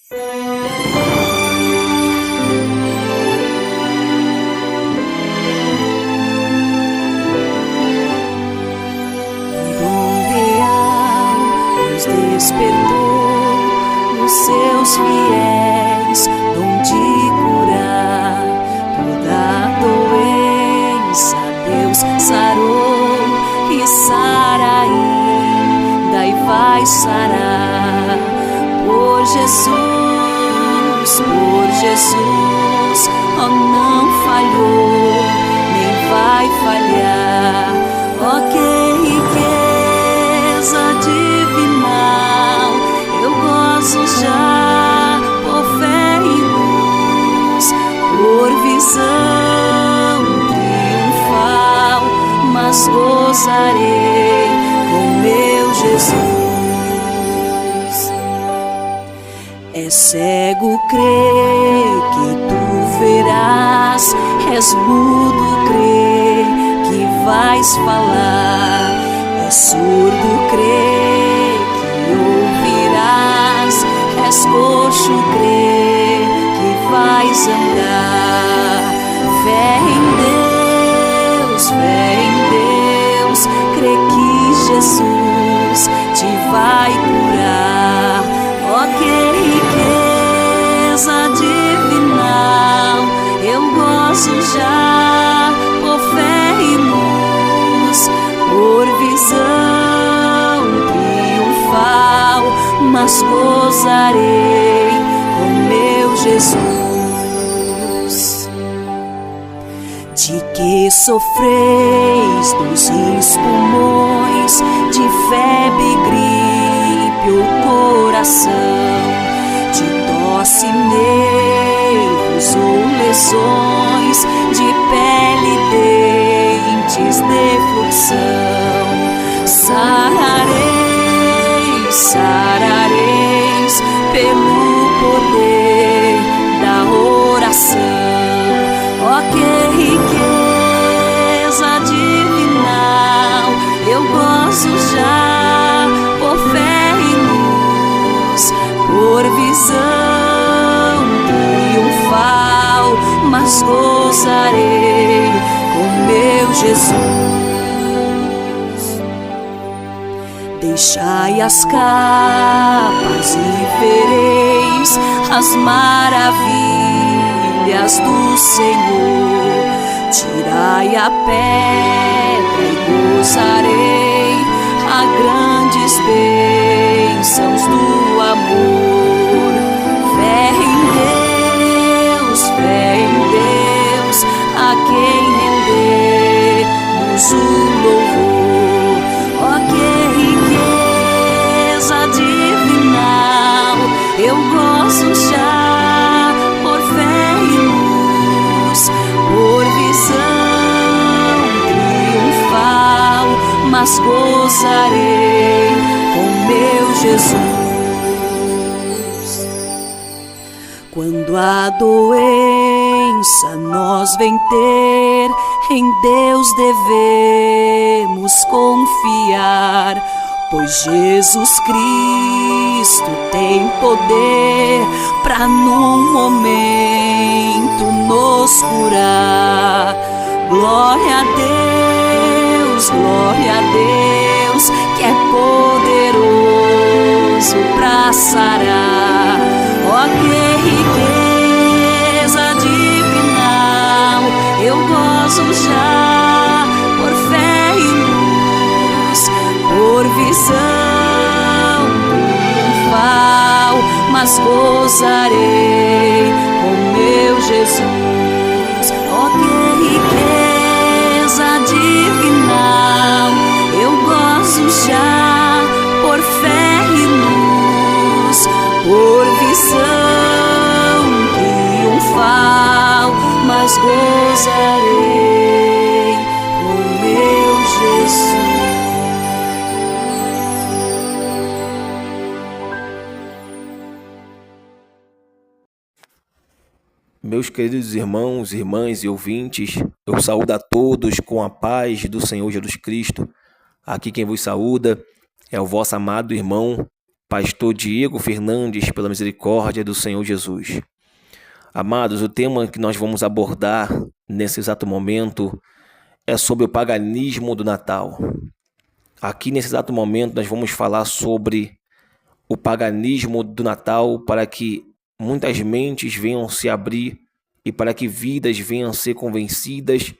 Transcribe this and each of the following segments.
Despertou nos seus fiéis dom de curar toda doença. Deus sarou e sara ainda e vai sarar. Por Jesus, oh, não falhou, nem vai falhar. Oh, que riqueza divinal, eu gozo já por fé e luz, por visão triunfal, mas gozarei com meu Jesus. É cego crer que tu verás, és mudo crer que vais falar, é surdo crer que ouvirás, és coxo crer que vais andar. Fé em Deus, crê que Jesus te vai curar. Oh, que riqueza divinal, eu gozo já por fé e luz, por visão triunfal, mas gozarei com meu Jesus. De que sofreis dos rins, pulmões, de febre, gripe ou coração, de tosse, nervos ou lesões, de pele, dentes, defluxão, sarareis pelo poder da oração. Oh, que riqueza divinal, eu gozo já por fé e luz, por visão triunfal, mas gozarei com meu Jesus. Deixai as capas e vereis as maravilhas do Senhor. Tirai a pedra e gozarei a grandes bênçãos do amor. Fé em Deus, a quem rendemos o louvor. Oh, que riqueza divinal, eu gozo já por fé e luz, por visão triunfal, mas gozarei com meu Jesus. Quando a doença nos vem ter, em Deus devemos confiar, pois Jesus Cristo tem poder pra num momento nos curar. Glória a Deus, que é poderoso pra sarar. Oh, que riqueza divinal, eu gozo já por fé e luz, por visão triunfal, mas gozarei com meu Jesus. Oh, que riqueza divinal, eu gozo já por fé e luz, por visão triunfal, mas gozarei com meu Jesus. Meus queridos irmãos, irmãs e ouvintes, eu saúdo a todos com a paz do Senhor Jesus Cristo. Aqui quem vos saúda é o vosso amado irmão pastor Diego Fernandes, pela misericórdia do Senhor Jesus. Amados, o tema que nós vamos abordar nesse exato momento é sobre o paganismo do Natal. Aqui nesse exato momento nós vamos falar sobre o paganismo do Natal para que muitas mentes venham se abrir e para que vidas venham ser convencidas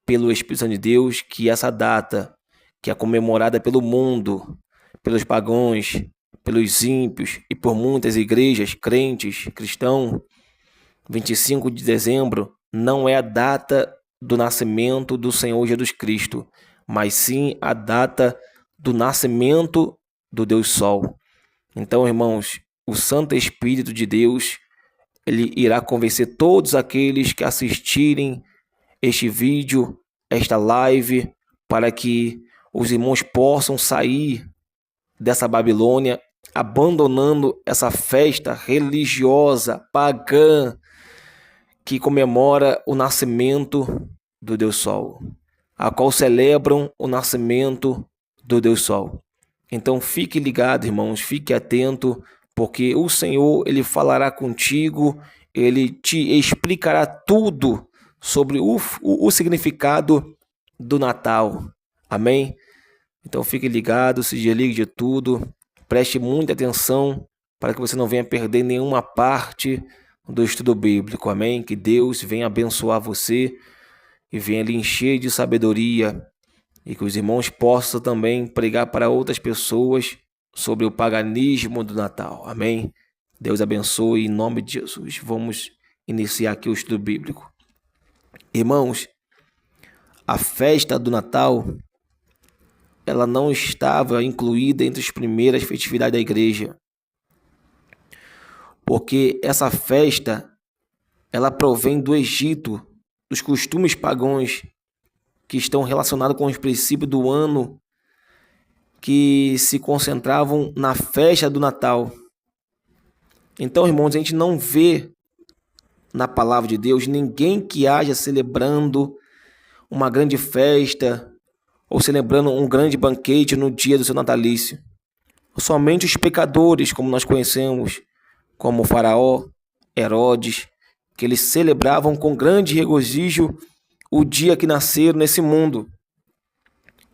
pelo Espírito Santo de Deus que essa data, que é comemorada pelo mundo, pelos pagãos, pelos ímpios e por muitas igrejas, crentes, cristãos, 25 de dezembro, não é a data do nascimento do Senhor Jesus Cristo, mas sim a data do nascimento do Deus Sol. Então, irmãos, o Santo Espírito de Deus, ele irá convencer todos aqueles que assistirem este vídeo, esta live, para que os irmãos possam sair dessa Babilônia, abandonando essa festa religiosa, pagã, que comemora o nascimento do Deus Sol, a qual celebram o nascimento do Deus Sol. Então fique ligado, irmãos, fique atento, porque o Senhor, ele falará contigo, ele te explicará tudo sobre o significado do Natal. Amém? Então fique ligado, se desligue de tudo, preste muita atenção para que você não venha perder nenhuma parte do estudo bíblico. Amém? Que Deus venha abençoar você e venha lhe encher de sabedoria, e que os irmãos possam também pregar para outras pessoas sobre o paganismo do Natal. Amém? Deus abençoe em nome de Jesus. Vamos iniciar aqui o estudo bíblico. Irmãos, a festa do Natal, ela não estava incluída entre as primeiras festividades da igreja, porque essa festa, ela provém do Egito, dos costumes pagãos que estão relacionados com os princípios do ano, que se concentravam na festa do Natal. Então, irmãos, a gente não vê na palavra de Deus ninguém que haja celebrando uma grande festa ou celebrando um grande banquete no dia do seu natalício. Somente os pecadores, como nós conhecemos, como o Faraó, Herodes, que eles celebravam com grande regozijo o dia que nasceram nesse mundo.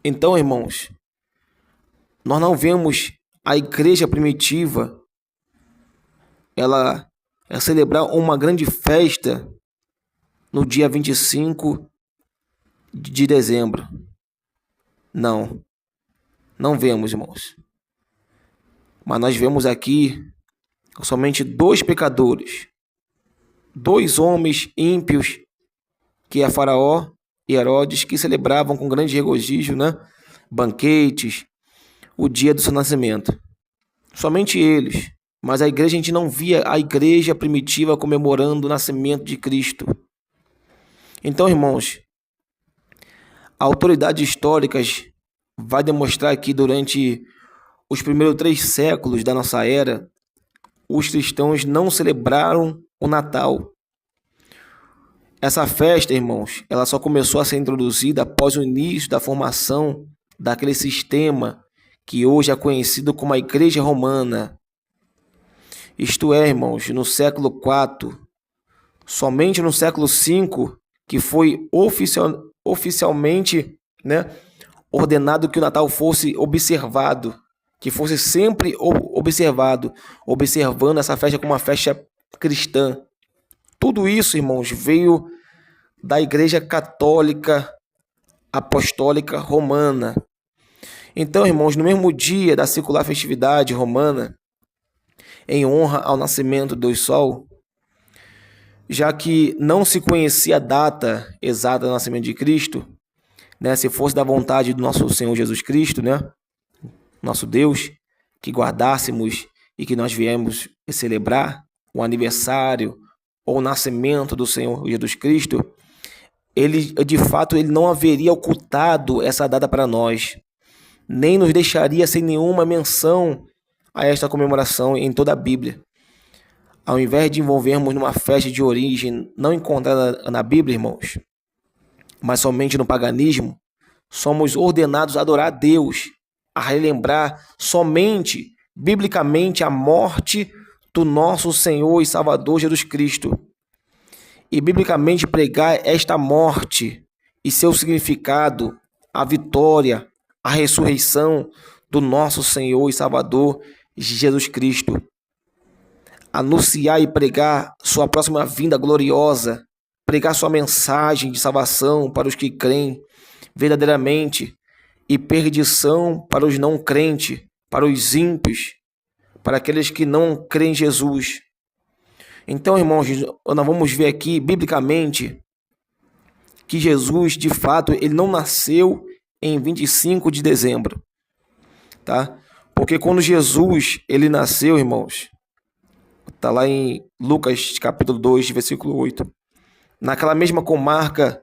Então, irmãos, nós não vemos a igreja primitiva ela celebrar uma grande festa no dia 25 de dezembro. Não vemos, irmãos. Mas nós vemos aqui somente dois pecadores, dois homens ímpios, que é Faraó e Herodes, que celebravam com grande regozijo, banquetes, o dia do seu nascimento. Somente eles. Mas a igreja, a gente não via a igreja primitiva comemorando o nascimento de Cristo. Então, irmãos, autoridades históricas vai demonstrar que durante os primeiros 3 séculos da nossa era, os cristãos não celebraram o Natal. Essa festa, irmãos, ela só começou a ser introduzida após o início da formação daquele sistema que hoje é conhecido como a Igreja Romana. Isto é, irmãos, no século IV, somente no século V, que foi oficialmente ordenado que o Natal fosse observado, que fosse sempre observado, observando essa festa como uma festa cristã. Tudo isso, irmãos, veio da Igreja Católica Apostólica Romana. Então, irmãos, no mesmo dia da secular festividade romana, em honra ao nascimento do Deus Sol, já que não se conhecia a data exata do nascimento de Cristo, se fosse da vontade do nosso Senhor Jesus Cristo, nosso Deus, que guardássemos e que nós viemos celebrar o aniversário ou o nascimento do Senhor Jesus Cristo, ele não haveria ocultado essa data para nós, nem nos deixaria sem nenhuma menção a esta comemoração em toda a Bíblia. Ao invés de envolvermos numa festa de origem não encontrada na Bíblia, irmãos, mas somente no paganismo, somos ordenados a adorar a Deus, a relembrar somente biblicamente a morte do nosso Senhor e Salvador Jesus Cristo. E biblicamente pregar esta morte e seu significado, a vitória, a ressurreição do nosso Senhor e Salvador Jesus Cristo. Anunciar e pregar sua próxima vinda gloriosa, pregar sua mensagem de salvação para os que creem verdadeiramente e perdição para os não crentes, para os ímpios, para aqueles que não creem em Jesus. Então, irmãos, nós vamos ver aqui, biblicamente, que Jesus, de fato, ele não nasceu em 25 de dezembro, tá? Porque quando Jesus, ele nasceu, irmãos, tá lá em Lucas, capítulo 2, versículo 8. Naquela mesma comarca,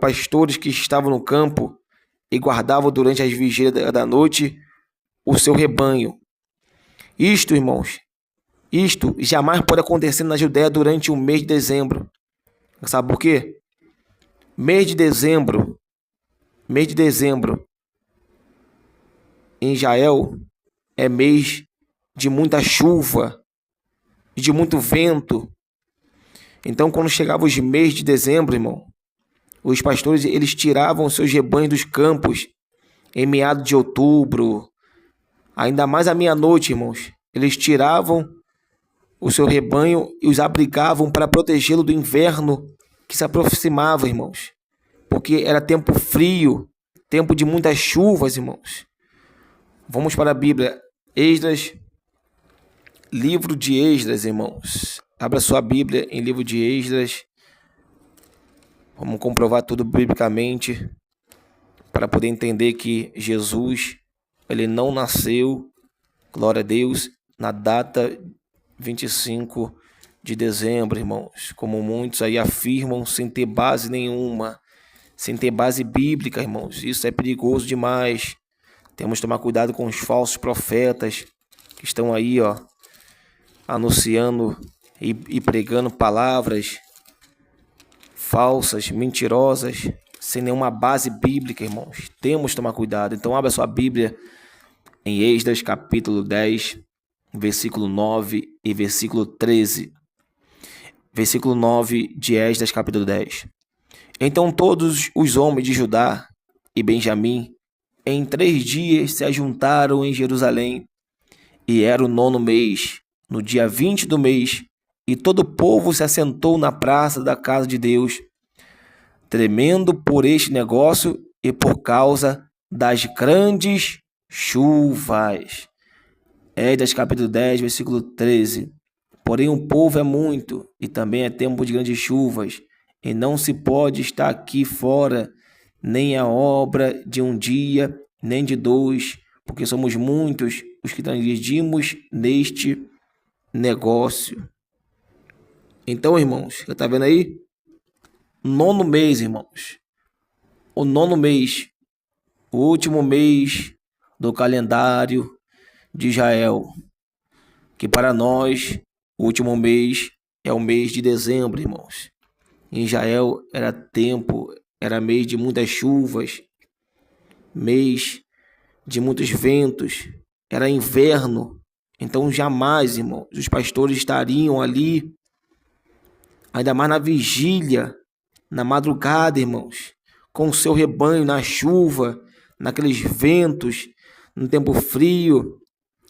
pastores que estavam no campo e guardavam durante as vigílias da noite o seu rebanho. Isto, irmãos, isto jamais pode acontecer na Judéia durante o mês de dezembro. Sabe por quê? Mês de dezembro, em Israel, é mês de muita chuva e de muito vento. Então, quando chegava os meses de dezembro, irmão, os pastores, eles tiravam seus rebanhos dos campos em meados de outubro, ainda mais à meia-noite, irmãos. Eles tiravam o seu rebanho e os abrigavam para protegê-lo do inverno que se aproximava, irmãos. Porque era tempo frio, tempo de muitas chuvas, irmãos. Vamos para a Bíblia. Esdras, livro de Esdras, irmãos. Abra sua Bíblia em livro de Esdras. Vamos comprovar tudo biblicamente para poder entender que Jesus, ele não nasceu, glória a Deus, na data 25 de dezembro, irmãos. Como muitos aí afirmam, sem ter base nenhuma, sem ter base bíblica, irmãos. Isso é perigoso demais. Temos que tomar cuidado com os falsos profetas que estão aí, anunciando e pregando palavras falsas, mentirosas, sem nenhuma base bíblica, irmãos. Temos que tomar cuidado. Então, abra sua Bíblia em Esdras, capítulo 10, versículo 9 e versículo 13. Versículo 9 de Esdras, capítulo 10. Então todos os homens de Judá e Benjamim, em 3 dias se ajuntaram em Jerusalém, e era o 9º mês, no dia 20 do mês, e todo o povo se assentou na praça da casa de Deus, tremendo por este negócio e por causa das grandes chuvas. Esdras capítulo 10, versículo 13. Porém o povo é muito, e também é tempo de grandes chuvas, e não se pode estar aqui fora, nem a obra de um dia, nem de 2, porque somos muitos os que transgredimos neste negócio. Então, irmãos, você está vendo aí? 9º mês, irmãos. O 9º mês, o último mês do calendário de Israel, que para nós, o último mês é o mês de dezembro, irmãos. Em Israel era mês de muitas chuvas, mês de muitos ventos, era inverno. Então jamais, irmãos, os pastores estariam ali, ainda mais na vigília, na madrugada, irmãos, com o seu rebanho na chuva, naqueles ventos, no tempo frio.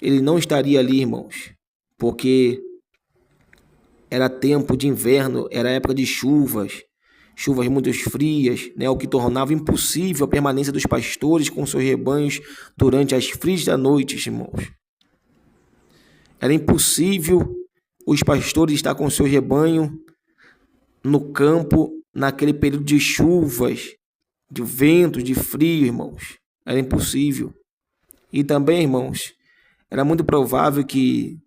Ele não estaria ali, irmãos, porque era tempo de inverno, era época de chuvas muito frias, né, o que tornava impossível a permanência dos pastores com seus rebanhos durante as frias da noite, irmãos. Era impossível os pastores estar com seu rebanho no campo naquele período de chuvas, de ventos, de frio, irmãos. Era impossível. E também, irmãos, era muito provável que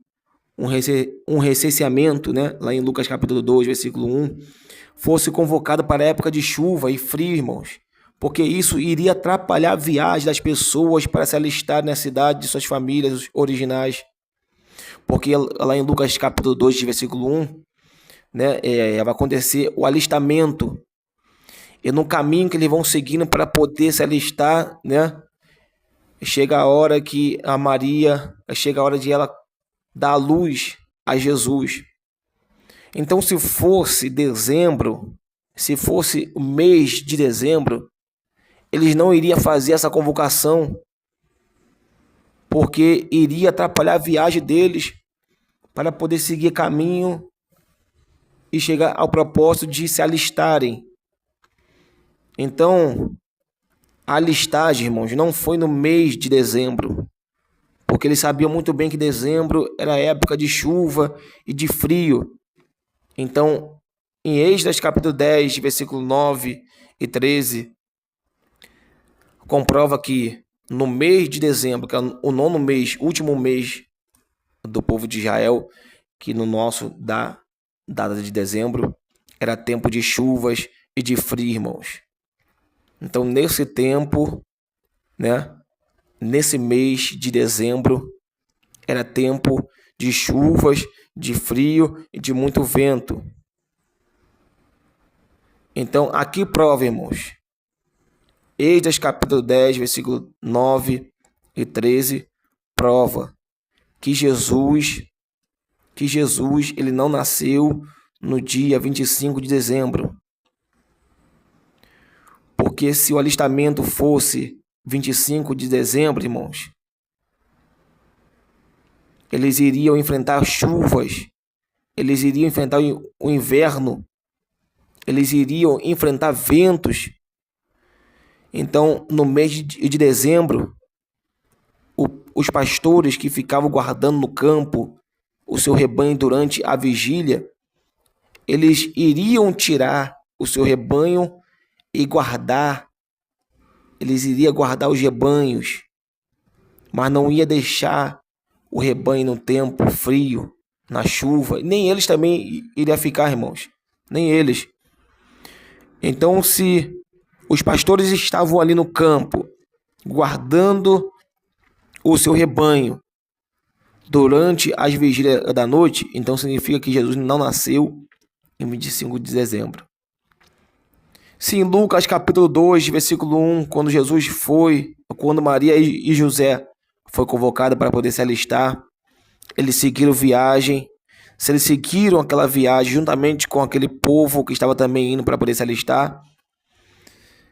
um recenseamento, né, lá em Lucas capítulo 2, versículo 1, fosse convocado para a época de chuva e frio, irmãos, porque isso iria atrapalhar a viagem das pessoas para se alistar na cidade de suas famílias originais. Porque lá em Lucas capítulo 2, versículo 1, né, vai acontecer o alistamento. E no caminho que eles vão seguindo para poder se alistar, né, chega a hora que a Maria, chega a hora de ela dar a luz a Jesus. Então, se fosse dezembro, se fosse o mês de dezembro, eles não iriam fazer essa convocação, porque iria atrapalhar a viagem deles para poder seguir caminho e chegar ao propósito de se alistarem. Então, a listagem, irmãos, não foi no mês de dezembro, porque eles sabiam muito bem que dezembro era época de chuva e de frio. Então, em Êxodo capítulo 10, versículo 9 e 13, comprova que no mês de dezembro, que é o nono mês, último mês do povo de Israel, que no nosso dá data de dezembro, era tempo de chuvas e de frio, irmãos. Então, nesse tempo, né, nesse mês de dezembro, era tempo de chuvas, de frio e de muito vento. Então, aqui prova, irmãos. Êxodo capítulo 10, versículo 9 e 13, prova que Jesus ele não nasceu no dia 25 de dezembro. Porque se o alistamento fosse 25 de dezembro, irmãos, eles iriam enfrentar chuvas, eles iriam enfrentar o inverno, eles iriam enfrentar ventos. Então, no mês de dezembro, os pastores que ficavam guardando no campo o seu rebanho durante a vigília, eles iriam tirar o seu rebanho e guardar. Eles iriam guardar os rebanhos, mas não ia deixar o rebanho no tempo frio, na chuva. Nem eles também iriam ficar, irmãos. Nem eles. Então, se os pastores estavam ali no campo, guardando o seu rebanho durante as vigílias da noite, então significa que Jesus não nasceu em 25 de dezembro. Se em Lucas capítulo 2, versículo 1, quando Maria e José foi convocado para poder se alistar, eles seguiram viagem. Se eles seguiram aquela viagem juntamente com aquele povo que estava também indo para poder se alistar,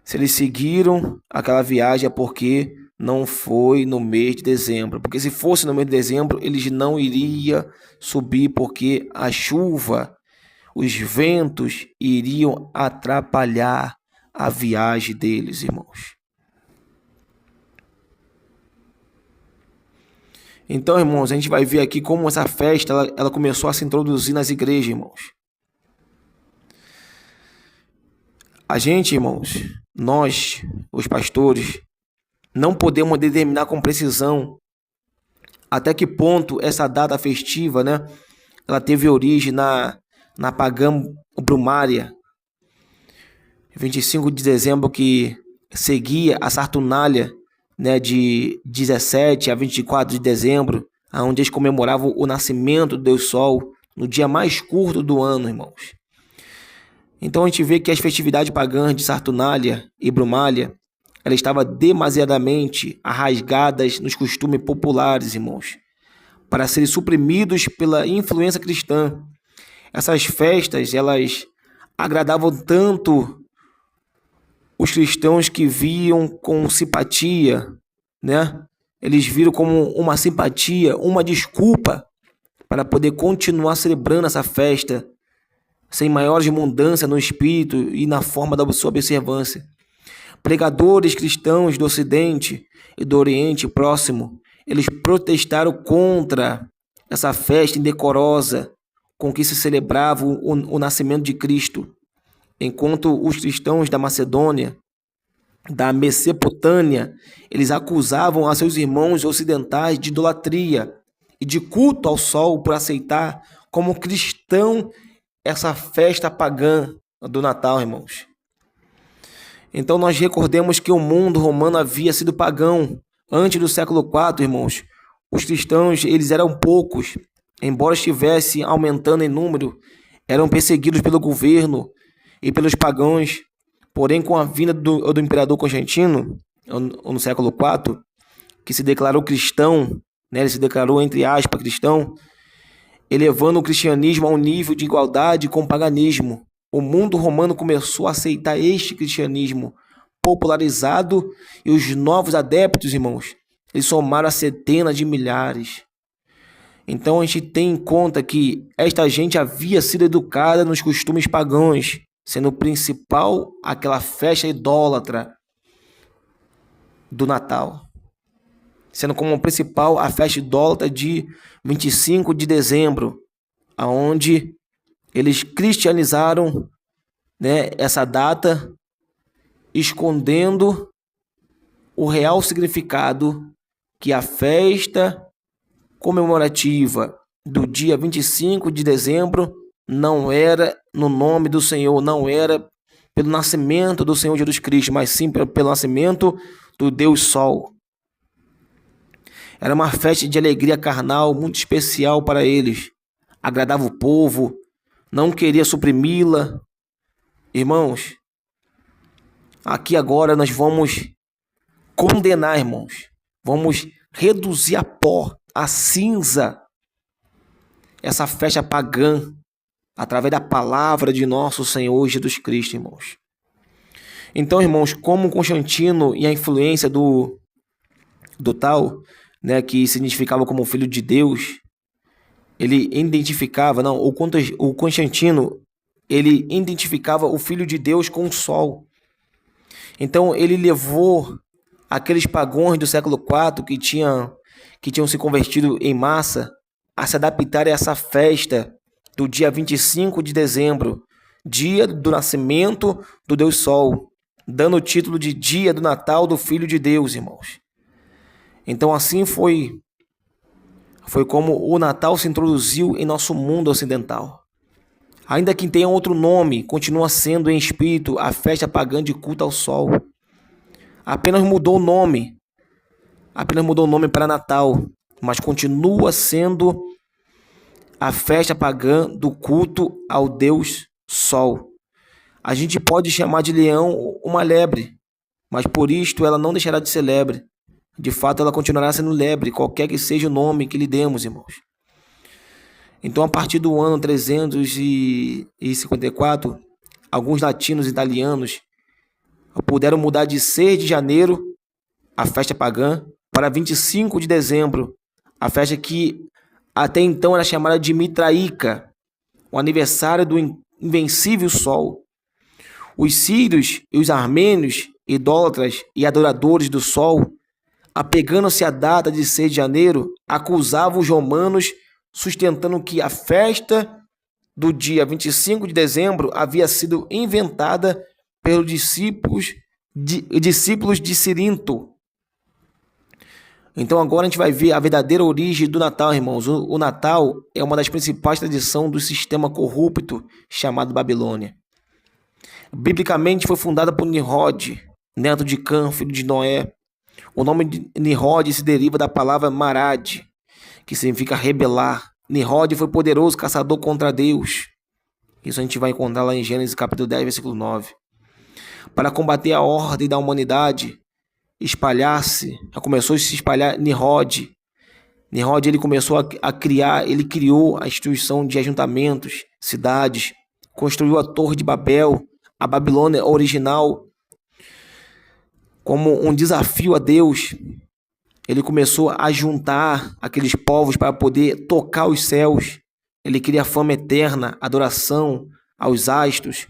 se eles seguiram aquela viagem é porque não foi no mês de dezembro. Porque se fosse no mês de dezembro, eles não iriam subir, porque a chuva, os ventos iriam atrapalhar a viagem deles, irmãos. Então, irmãos, a gente vai ver aqui como essa festa ela começou a se introduzir nas igrejas, irmãos. A gente, irmãos, nós, os pastores, não podemos determinar com precisão até que ponto essa data festiva, né, ela teve origem na pagã Brumária, 25 de dezembro, que seguia a Saturnália, né, de 17 a 24 de dezembro, onde eles comemoravam o nascimento do Deus Sol, no dia mais curto do ano, irmãos. Então a gente vê que as festividades pagãs de Saturnália e Brumália, elas estavam demasiadamente arraigadas nos costumes populares, irmãos, para serem suprimidos pela influência cristã. Essas festas, elas agradavam tanto os cristãos que viam com simpatia, né? Eles viram como uma simpatia, uma desculpa para poder continuar celebrando essa festa sem maiores mudanças no espírito e na forma da sua observância. Pregadores cristãos do Ocidente e do Oriente Próximo, eles protestaram contra essa festa indecorosa com que se celebrava o nascimento de Cristo, enquanto os cristãos da Macedônia, da Mesopotâmia, eles acusavam a seus irmãos ocidentais de idolatria e de culto ao sol por aceitar como cristão essa festa pagã do Natal, irmãos. Então nós recordemos que o mundo romano havia sido pagão antes do século IV, irmãos. Os cristãos, eles eram poucos, embora estivessem aumentando em número, eram perseguidos pelo governo e pelos pagãos. Porém, com a vinda do imperador Constantino, no século IV, que se declarou cristão, né? Ele se declarou, entre aspas, cristão, elevando o cristianismo a um nível de igualdade com o paganismo. O mundo romano começou a aceitar este cristianismo popularizado e os novos adeptos, irmãos, eles somaram a centenas de milhares. Então a gente tem em conta que esta gente havia sido educada nos costumes pagãos, sendo o principal aquela festa idólatra do Natal. Sendo como principal a festa idólatra de 25 de dezembro, aonde eles cristianizaram, né, essa data, escondendo o real significado que a festa comemorativa do dia 25 de dezembro não era no nome do Senhor, não era pelo nascimento do Senhor Jesus Cristo, mas sim pelo nascimento do Deus Sol. Era uma festa de alegria carnal muito especial para eles. Agradava o povo, não queria suprimi-la. Irmãos, aqui agora nós vamos condenar, irmãos. Vamos reduzir a pó, a cinza, essa festa pagã, através da palavra de nosso Senhor Jesus Cristo, irmãos. Então, irmãos, como Constantino e a influência do tal, né, que significava como filho de Deus, ele identificava, o Constantino, ele identificava o filho de Deus com o sol. Então, ele levou aqueles pagãos do século IV que tinham se convertido em massa a se adaptar a essa festa do dia 25 de dezembro, dia do nascimento do Deus Sol, dando o título de dia do Natal do Filho de Deus, irmãos. Então assim foi como o Natal se introduziu em nosso mundo ocidental. Ainda que tenha outro nome, continua sendo em espírito a festa pagã de culto ao sol. Apenas mudou o nome para Natal, mas continua sendo a festa pagã do culto ao Deus Sol. A gente pode chamar de leão uma lebre, mas por isto ela não deixará de ser lebre. De fato, ela continuará sendo lebre, qualquer que seja o nome que lhe demos, irmãos. Então, a partir do ano 354, alguns latinos e italianos puderam mudar de 6 de janeiro, a festa pagã, para 25 de dezembro, a festa que até então era chamada de Mitraíca, o aniversário do invencível sol. Os sírios e os armênios, idólatras e adoradores do sol, apegando-se à data de 6 de janeiro, acusavam os romanos, sustentando que a festa do dia 25 de dezembro havia sido inventada pelos discípulos de Cirinto. Então agora a gente vai ver a verdadeira origem do Natal, irmãos. O Natal é uma das principais tradições do sistema corrupto chamado Babilônia. Biblicamente foi fundada por Nimrod, neto de Cã, filho de Noé. O nome de Nimrod se deriva da palavra Marad, que significa rebelar. Nimrod foi poderoso caçador contra Deus. Isso a gente vai encontrar lá em Gênesis capítulo 10, versículo 9. Para combater a ordem da humanidade, começou a se espalhar Nimrod. Nimrod ele começou a criar, ele criou a instituição de ajuntamentos, cidades, construiu a Torre de Babel, a Babilônia original, como um desafio a Deus. Ele começou a juntar aqueles povos para poder tocar os céus. Ele queria fama eterna, adoração aos astros.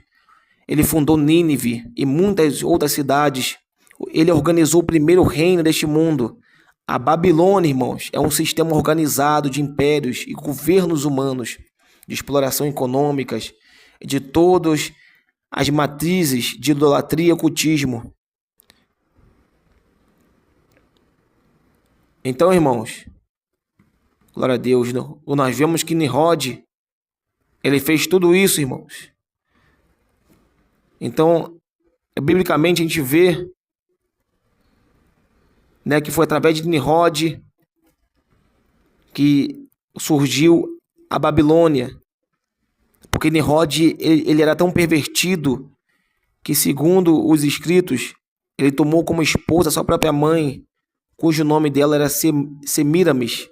Ele fundou Nínive e muitas outras cidades. Ele organizou o primeiro reino deste mundo. A Babilônia, irmãos, é um sistema organizado de impérios e governos humanos, de exploração econômicas, de todas as matrizes de idolatria e ocultismo. Então, irmãos, glória a Deus, nós vemos que Nimrod, ele fez tudo isso, irmãos. Então, biblicamente a gente vê, né, que foi através de Nimrod que surgiu a Babilônia. Porque Nimrod, ele era tão pervertido que, segundo os escritos, ele tomou como esposa sua própria mãe, cujo nome dela era Semíramis.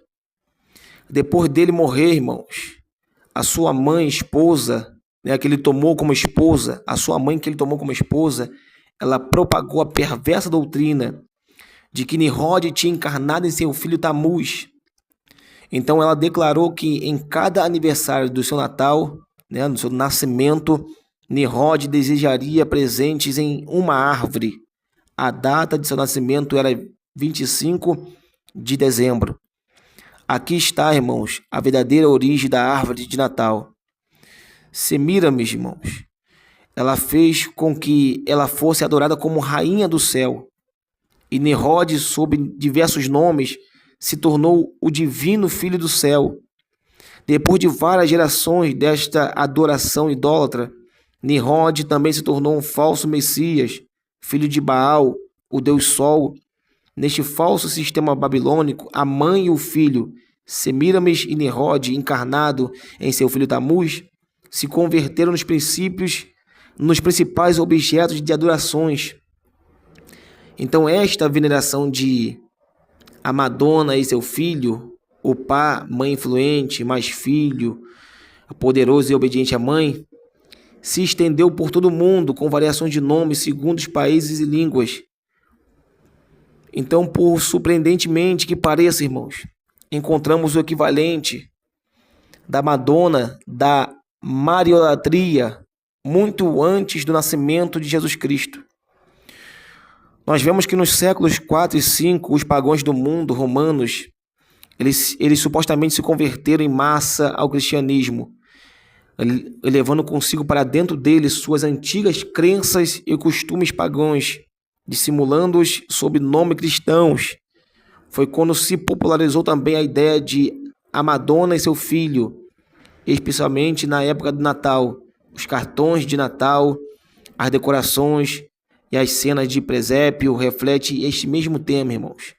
Depois dele morrer, irmãos, a sua mãe, esposa, né, que ele tomou como esposa, a sua mãe que ele tomou como esposa, ela propagou a perversa doutrina de que Nimrod tinha encarnado em seu filho Tamuz. Então ela declarou que em cada aniversário do seu Natal, né, no seu nascimento, Nimrod desejaria presentes em uma árvore. A data de seu nascimento era 25 de dezembro. Aqui está, irmãos, a verdadeira origem da árvore de Natal. Semíramis, irmãos, ela fez com que ela fosse adorada como rainha do céu. E Nimrod, sob diversos nomes, se tornou o divino filho do céu. Depois de várias gerações desta adoração idólatra, Nimrod também se tornou um falso Messias, filho de Baal, o Deus Sol. Neste falso sistema babilônico, a mãe e o filho, Semíramis e Nimrod, encarnado em seu filho Tamuz, se converteram nos principais objetos de adorações. Então esta veneração de a Madonna e seu filho, o pai, mãe influente, mais filho, poderoso e obediente à mãe, se estendeu por todo o mundo com variações de nomes segundo os países e línguas. Então, por surpreendentemente que pareça, irmãos, encontramos o equivalente da Madonna, da mariolatria, muito antes do nascimento de Jesus Cristo. Nós vemos que nos séculos 4 e 5, os pagãos do mundo romanos, eles supostamente se converteram em massa ao cristianismo, levando consigo para dentro deles suas antigas crenças e costumes pagãos, dissimulando-os sob nome cristãos. Foi quando se popularizou também a ideia de a Madonna e seu filho, especialmente na época do Natal. Os cartões de Natal, as decorações e as cenas de presépio refletem este mesmo tema, irmãos.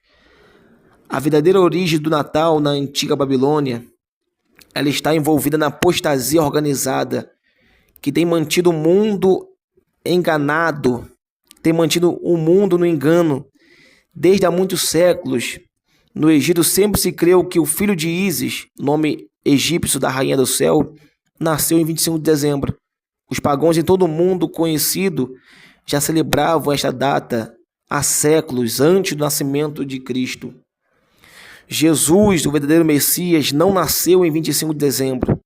A verdadeira origem do Natal na antiga Babilônia, ela está envolvida na apostasia organizada, que tem mantido o mundo enganado, tem mantido o mundo no engano. Desde há muitos séculos, no Egito sempre se creu que o filho de Ísis, nome egípcio da rainha do céu, nasceu em 25 de dezembro. Os pagãos em todo o mundo conhecido já celebravam esta data há séculos antes do nascimento de Cristo. Jesus, o verdadeiro Messias, não nasceu em 25 de dezembro.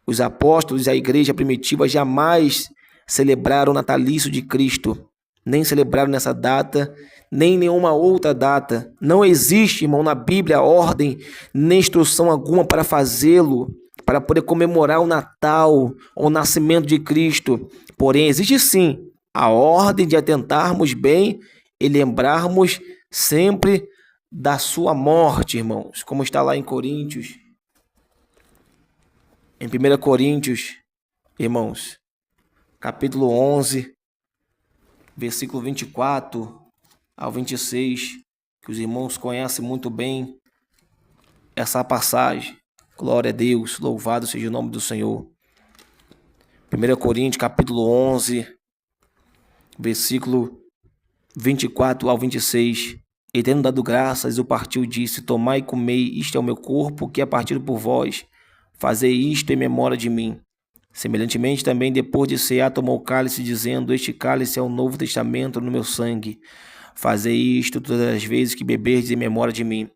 Os apóstolos e a igreja primitiva jamais celebraram o natalício de Cristo, nem celebraram nessa data, nem nenhuma outra data. Não existe, irmão, na Bíblia ordem nem instrução alguma para fazê-lo, para poder comemorar o Natal, o nascimento de Cristo. Porém, existe sim a ordem de atentarmos bem e lembrarmos sempre da sua morte, irmãos, como está lá em Coríntios. Em 1 Coríntios, irmãos, capítulo 11, versículo 24 ao 26, que os irmãos conhecem muito bem essa passagem. Glória a Deus, louvado seja o nome do Senhor. 1 Coríntios, capítulo 11, versículo 24 ao 26. E tendo dado graças, o partiu e disse: Tomai e comei, isto é o meu corpo, que é partido por vós. Fazei isto em memória de mim. Semelhantemente também, depois de cear, tomou o cálice, dizendo: Este cálice é o novo testamento no meu sangue. Fazei isto todas as vezes que beberdes em memória de mim.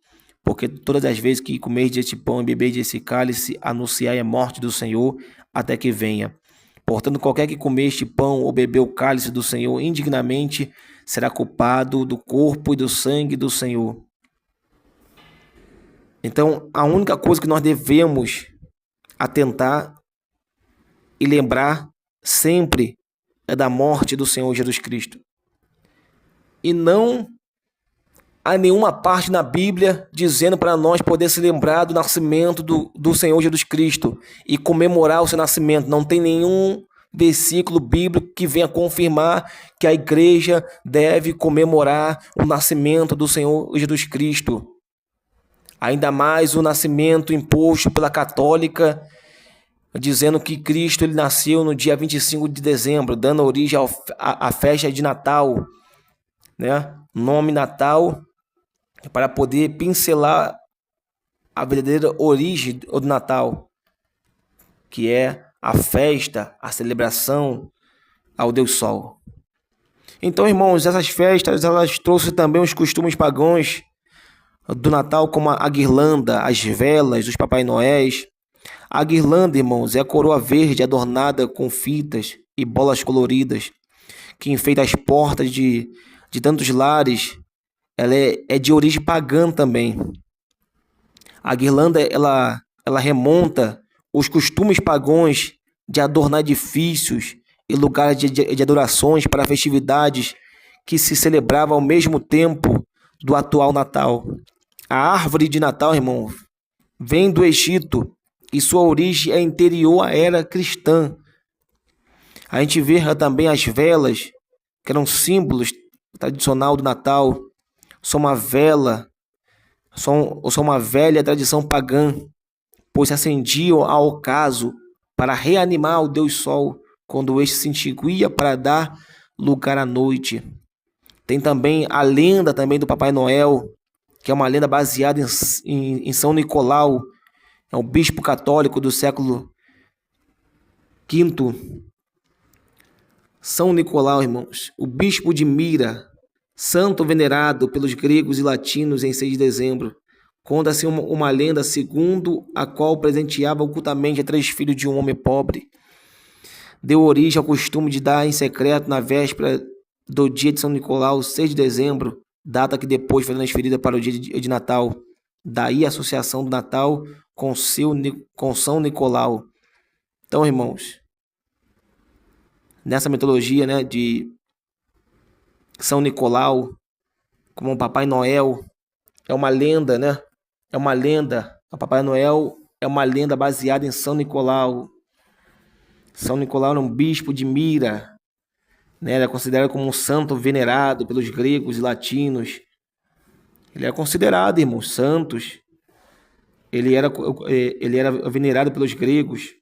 Porque todas as vezes que comerdes este pão e beberdes esse cálice, anunciai a morte do Senhor até que venha. Portanto, qualquer que comer este pão ou beber o cálice do Senhor indignamente, será culpado do corpo e do sangue do Senhor. Então, a única coisa que nós devemos atentar e lembrar sempre é da morte do Senhor Jesus Cristo. E não há nenhuma parte na Bíblia dizendo para nós poder se lembrar do nascimento do Senhor Jesus Cristo e comemorar o seu nascimento. Não tem nenhum versículo bíblico que venha confirmar que a igreja deve comemorar o nascimento do Senhor Jesus Cristo. Ainda mais o nascimento imposto pela católica, dizendo que Cristo ele nasceu no dia 25 de dezembro, dando origem à festa de Natal, né? Nome Natal para poder pincelar a verdadeira origem do Natal, que é a festa, a celebração ao Deus Sol. Então, irmãos, essas festas, elas trouxeram também os costumes pagãos do Natal, como a guirlanda, as velas, os Papai Noéis. A guirlanda, irmãos, é a coroa verde adornada com fitas e bolas coloridas, que enfeita as portas de tantos lares. Ela é de origem pagã também. A guirlanda, ela remonta os costumes pagãos de adornar edifícios e lugares de adorações para festividades que se celebravam ao mesmo tempo do atual Natal. A árvore de Natal, irmão, vem do Egito e sua origem é anterior à era cristã. A gente vê também as velas, que eram símbolos tradicional do Natal. São uma velha tradição pagã, pois se acendiam ao ocaso para reanimar o Deus Sol quando este se extinguia para dar lugar à noite. Tem também a lenda também do Papai Noel, que é uma lenda baseada em São Nicolau, é um bispo católico do século V. São Nicolau, irmãos, o bispo de Mira, santo venerado pelos gregos e latinos em 6 de dezembro, conta-se uma lenda segundo a qual presenteava ocultamente a 3 filhos de um homem pobre. Deu origem ao costume de dar em secreto na véspera do dia de São Nicolau, 6 de dezembro, data que depois foi transferida para o dia de Natal. Daí a associação do Natal com São Nicolau. Então, irmãos, nessa mitologia, né, de São Nicolau, como o Papai Noel, é uma lenda, né? É uma lenda. O Papai Noel é uma lenda baseada em São Nicolau. São Nicolau era um bispo de Mira, né? Ele é considerado como um santo venerado pelos gregos e latinos. Ele é considerado, irmãos, santos. Ele era venerado pelos gregos.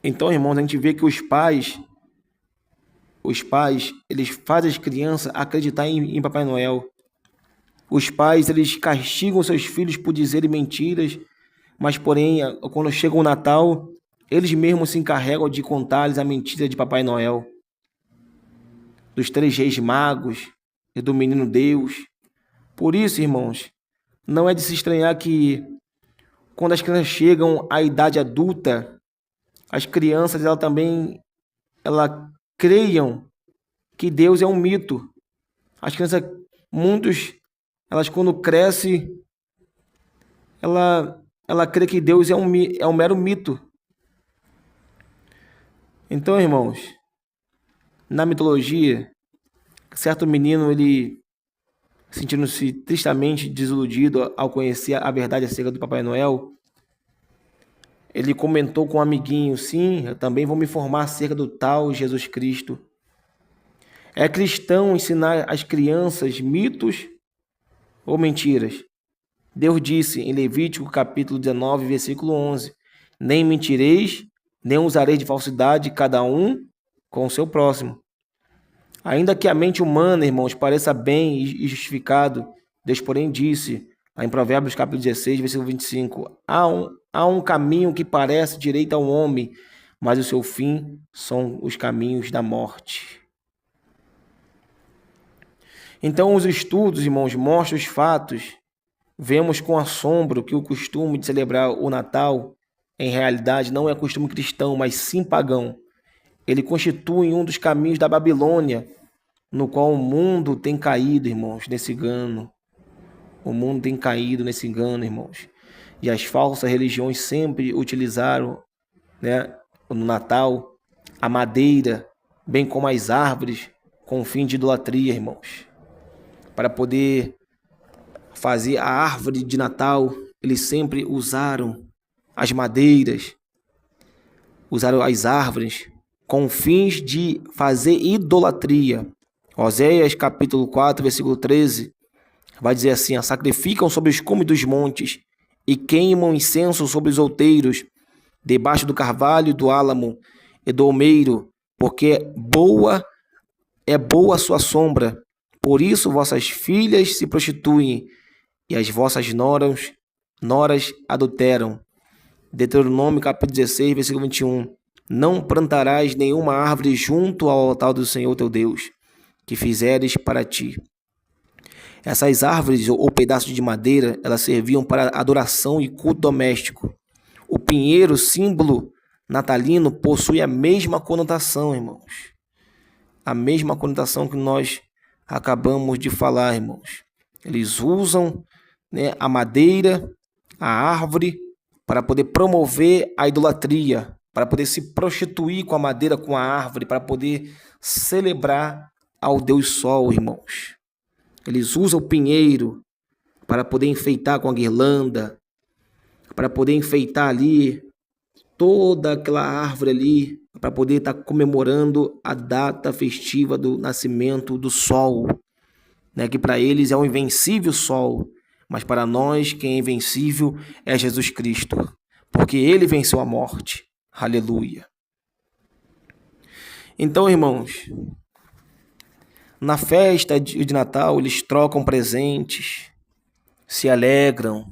Então, irmãos, a gente vê que os pais, eles fazem as crianças acreditar em Papai Noel. Os pais, eles castigam seus filhos por dizerem mentiras, mas, porém, quando chega o Natal, eles mesmos se encarregam de contar-lhes a mentira de Papai Noel, dos 3 reis magos e do menino Deus. Por isso, irmãos, não é de se estranhar que, quando as crianças chegam à idade adulta, as crianças ela creiam que Deus é um mito. As crianças, elas quando crescem, ela crê que Deus é um mero mito. Então, irmãos, na mitologia, certo menino, ele, sentindo-se tristemente desiludido ao conhecer a verdade acerca do Papai Noel, ele comentou com um amiguinho: sim, eu também vou me informar acerca do tal Jesus Cristo. É cristão ensinar às crianças mitos ou mentiras? Deus disse em Levítico capítulo 19, versículo 11: nem mentireis, nem usareis de falsidade, cada um com o seu próximo. Ainda que a mente humana, irmãos, pareça bem e justificado, Deus, porém, disse, lá em Provérbios capítulo 16, versículo 25, há um caminho que parece direito ao homem, mas o seu fim são os caminhos da morte. Então, os estudos, irmãos, mostram os fatos. Vemos com assombro que o costume de celebrar o Natal, em realidade, não é costume cristão, mas sim pagão. Ele constitui um dos caminhos da Babilônia, no qual o mundo tem caído, irmãos, nesse engano. O mundo tem caído nesse engano, irmãos. E as falsas religiões sempre utilizaram, né, no Natal, a madeira, bem como as árvores, com o fim de idolatria, irmãos. Para poder fazer a árvore de Natal, eles sempre usaram as madeiras, usaram as árvores, com fins de fazer idolatria. Oséias capítulo 4, versículo 13, vai dizer assim: sacrificam sobre os cumes dos montes e queimam incenso sobre os outeiros, debaixo do carvalho, do álamo e do almeiro, porque boa é boa a sua sombra, Por isso vossas filhas se prostituem e as vossas noras adulteram. Deuteronômio capítulo 16, versículo 21. Não plantarás nenhuma árvore junto ao altar do Senhor teu Deus, que fizeres para ti. Essas árvores ou pedaços de madeira, elas serviam para adoração e culto doméstico. O pinheiro, símbolo natalino, possui a mesma conotação, irmãos. A mesma conotação que nós acabamos de falar, irmãos. Eles usam, a madeira, a árvore, para poder promover a idolatria, para poder se prostituir com a madeira, com a árvore, para poder celebrar ao Deus Sol, irmãos. Eles usam o pinheiro para poder enfeitar com a guirlanda, para poder enfeitar ali toda aquela árvore ali, para poder estar comemorando a data festiva do nascimento do sol, que para eles é um invencível sol, mas para nós quem é invencível é Jesus Cristo, porque ele venceu a morte. Aleluia. Então, irmãos, na festa de Natal, eles trocam presentes, se alegram.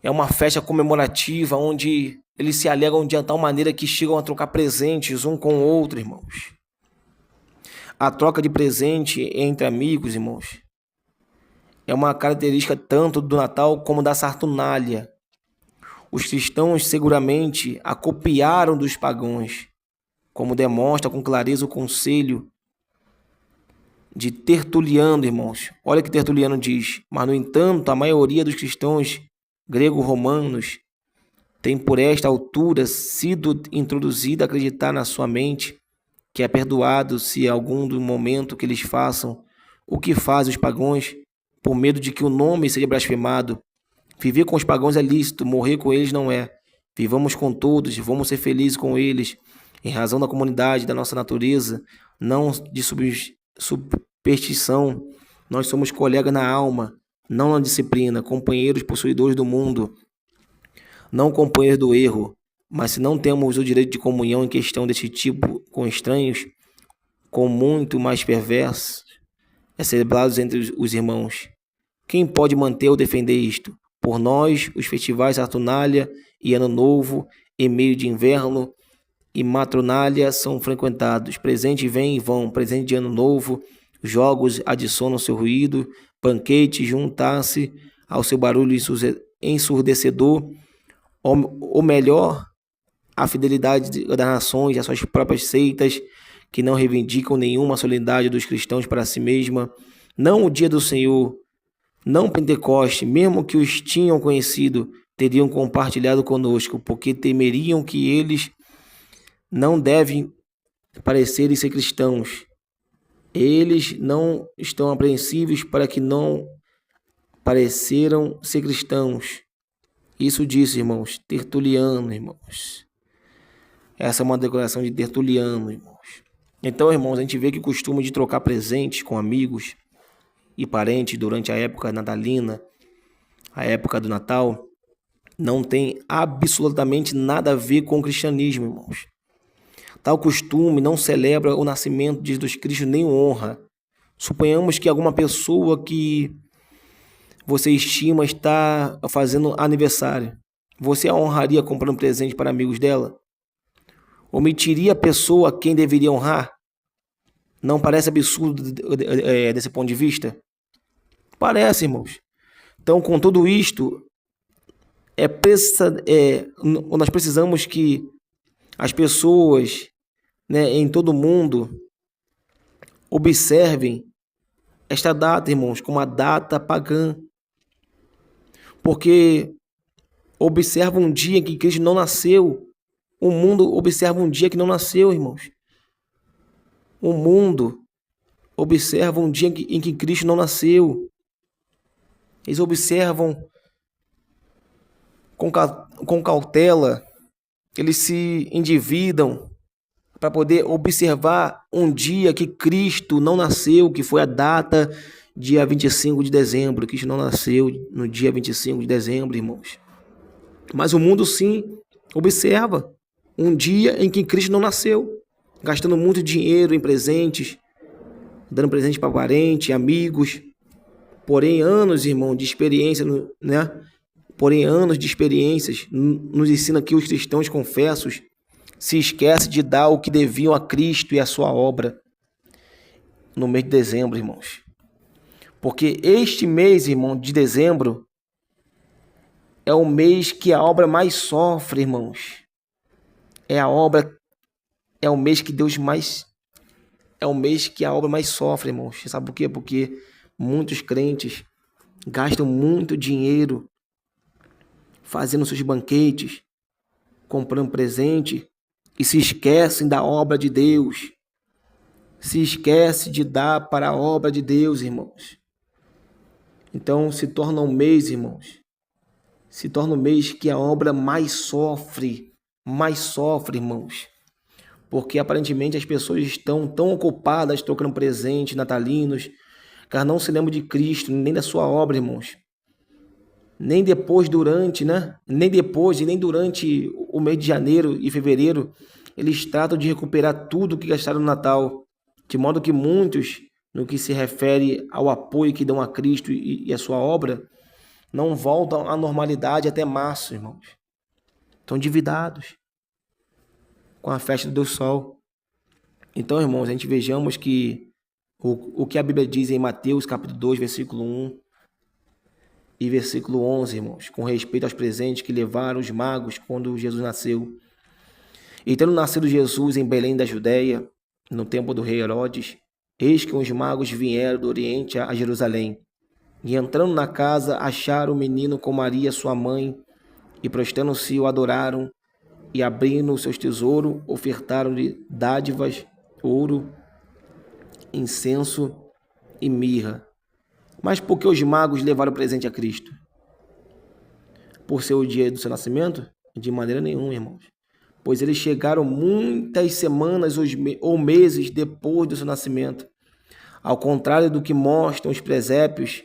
É uma festa comemorativa onde eles se alegram de tal maneira que chegam a trocar presentes um com o outro, irmãos. A troca de presente entre amigos, irmãos, é uma característica tanto do Natal como da Saturnália. Os cristãos seguramente a copiaram dos pagãos, como demonstra com clareza o conselho de Tertuliano, irmãos. Olha o que Tertuliano diz. Mas, no entanto, a maioria dos cristãos grego-romanos tem por esta altura sido introduzida a acreditar na sua mente que é perdoado se algum do momento que eles façam o que fazem os pagãos, por medo de que o nome seja blasfemado. Viver com os pagãos é lícito, morrer com eles não é. Vivamos com todos, vamos ser felizes com eles, em razão da comunidade, da nossa natureza, não de superstição. Nós somos colegas na alma, não na disciplina, companheiros possuidores do mundo, não companheiros do erro. Mas se não temos o direito de comunhão em questão deste tipo com estranhos, com muito mais perversos, celebrados entre os irmãos, quem pode manter ou defender isto? Por nós, os festivais Saturnália e Ano Novo, e meio de inverno e matronália são frequentados. Presentes vêm e vão, presente de Ano Novo, jogos adicionam seu ruído, banquete juntar-se ao seu barulho ensurdecedor, ou melhor, a fidelidade das nações às suas próprias seitas, que não reivindicam nenhuma solenidade dos cristãos para si mesma, não o dia do Senhor, não Pentecoste, mesmo que os tinham conhecido, teriam compartilhado conosco, porque temeriam que eles não devem parecerem ser cristãos. Eles não estão apreensivos para que não pareceram ser cristãos. Isso disse, irmãos, Tertuliano, irmãos. Essa é uma declaração de Tertuliano, irmãos. Então, irmãos, a gente vê que o costume de trocar presentes com amigos e parentes durante a época natalina, a época do Natal, não tem absolutamente nada a ver com o cristianismo, irmãos. Tal costume não celebra o nascimento de Jesus Cristo nem honra. Suponhamos que alguma pessoa que você estima está fazendo aniversário. Você a honraria comprando presente para amigos dela? Omitiria a pessoa a quem deveria honrar? Não parece absurdo desse ponto de vista? Parece, irmãos. Então, com tudo isto, nós precisamos que as pessoas, em todo mundo observem esta data, irmãos, como uma data pagã. Porque observa um dia em que Cristo não nasceu. O mundo observa um dia que não nasceu, irmãos. O mundo observa um dia em que Cristo não nasceu. Eles observam com cautela, eles se endividam para poder observar um dia que Cristo não nasceu, que foi a data dia 25 de dezembro. Cristo não nasceu no dia 25 de dezembro, irmãos. Mas o mundo sim observa um dia em que Cristo não nasceu, gastando muito dinheiro em presentes, dando presente para parente, amigos. Porém, anos, irmão, de experiência, né? Porém, anos de experiências nos ensina que os cristãos confessos se esquecem de dar o que deviam a Cristo e a sua obra no mês de dezembro, irmãos. Porque este mês, irmão, de dezembro, é o mês que a obra mais sofre, irmãos. É o mês que Deus mais... É o mês que a obra mais sofre, irmãos. Sabe por quê? Porque muitos crentes gastam muito dinheiro fazendo seus banquetes, comprando presente e se esquecem da obra de Deus. Se esquece de dar para a obra de Deus, irmãos. Então se torna um mês, irmãos. Se torna um mês que a obra mais sofre, irmãos. Porque aparentemente as pessoas estão tão ocupadas trocando presentes natalinos, que elas não se lembram de Cristo, nem da sua obra, irmãos. Nem depois, durante, né? Nem depois e nem durante o mês de janeiro e fevereiro, eles tratam de recuperar tudo que gastaram no Natal. De modo que muitos, no que se refere ao apoio que dão a Cristo e a sua obra, não voltam à normalidade até março, irmãos. Estão endividados com a festa do Deus Sol. Então, irmãos, a gente vejamos que o que a Bíblia diz em Mateus capítulo 2, versículo 1 e versículo 11, irmãos, com respeito aos presentes que levaram os magos quando Jesus nasceu. E tendo nascido Jesus em Belém da Judéia, no tempo do rei Herodes, eis que os magos vieram do Oriente a Jerusalém. E entrando na casa, acharam o menino com Maria, sua mãe, e prostrando-se o adoraram, e abrindo seus tesouros, ofertaram-lhe dádivas, ouro, incenso e mirra. Mas por que os magos levaram presente a Cristo? Por ser o dia do seu nascimento? De maneira nenhuma, irmãos. Pois eles chegaram muitas semanas ou meses depois do seu nascimento. Ao contrário do que mostram os presépios,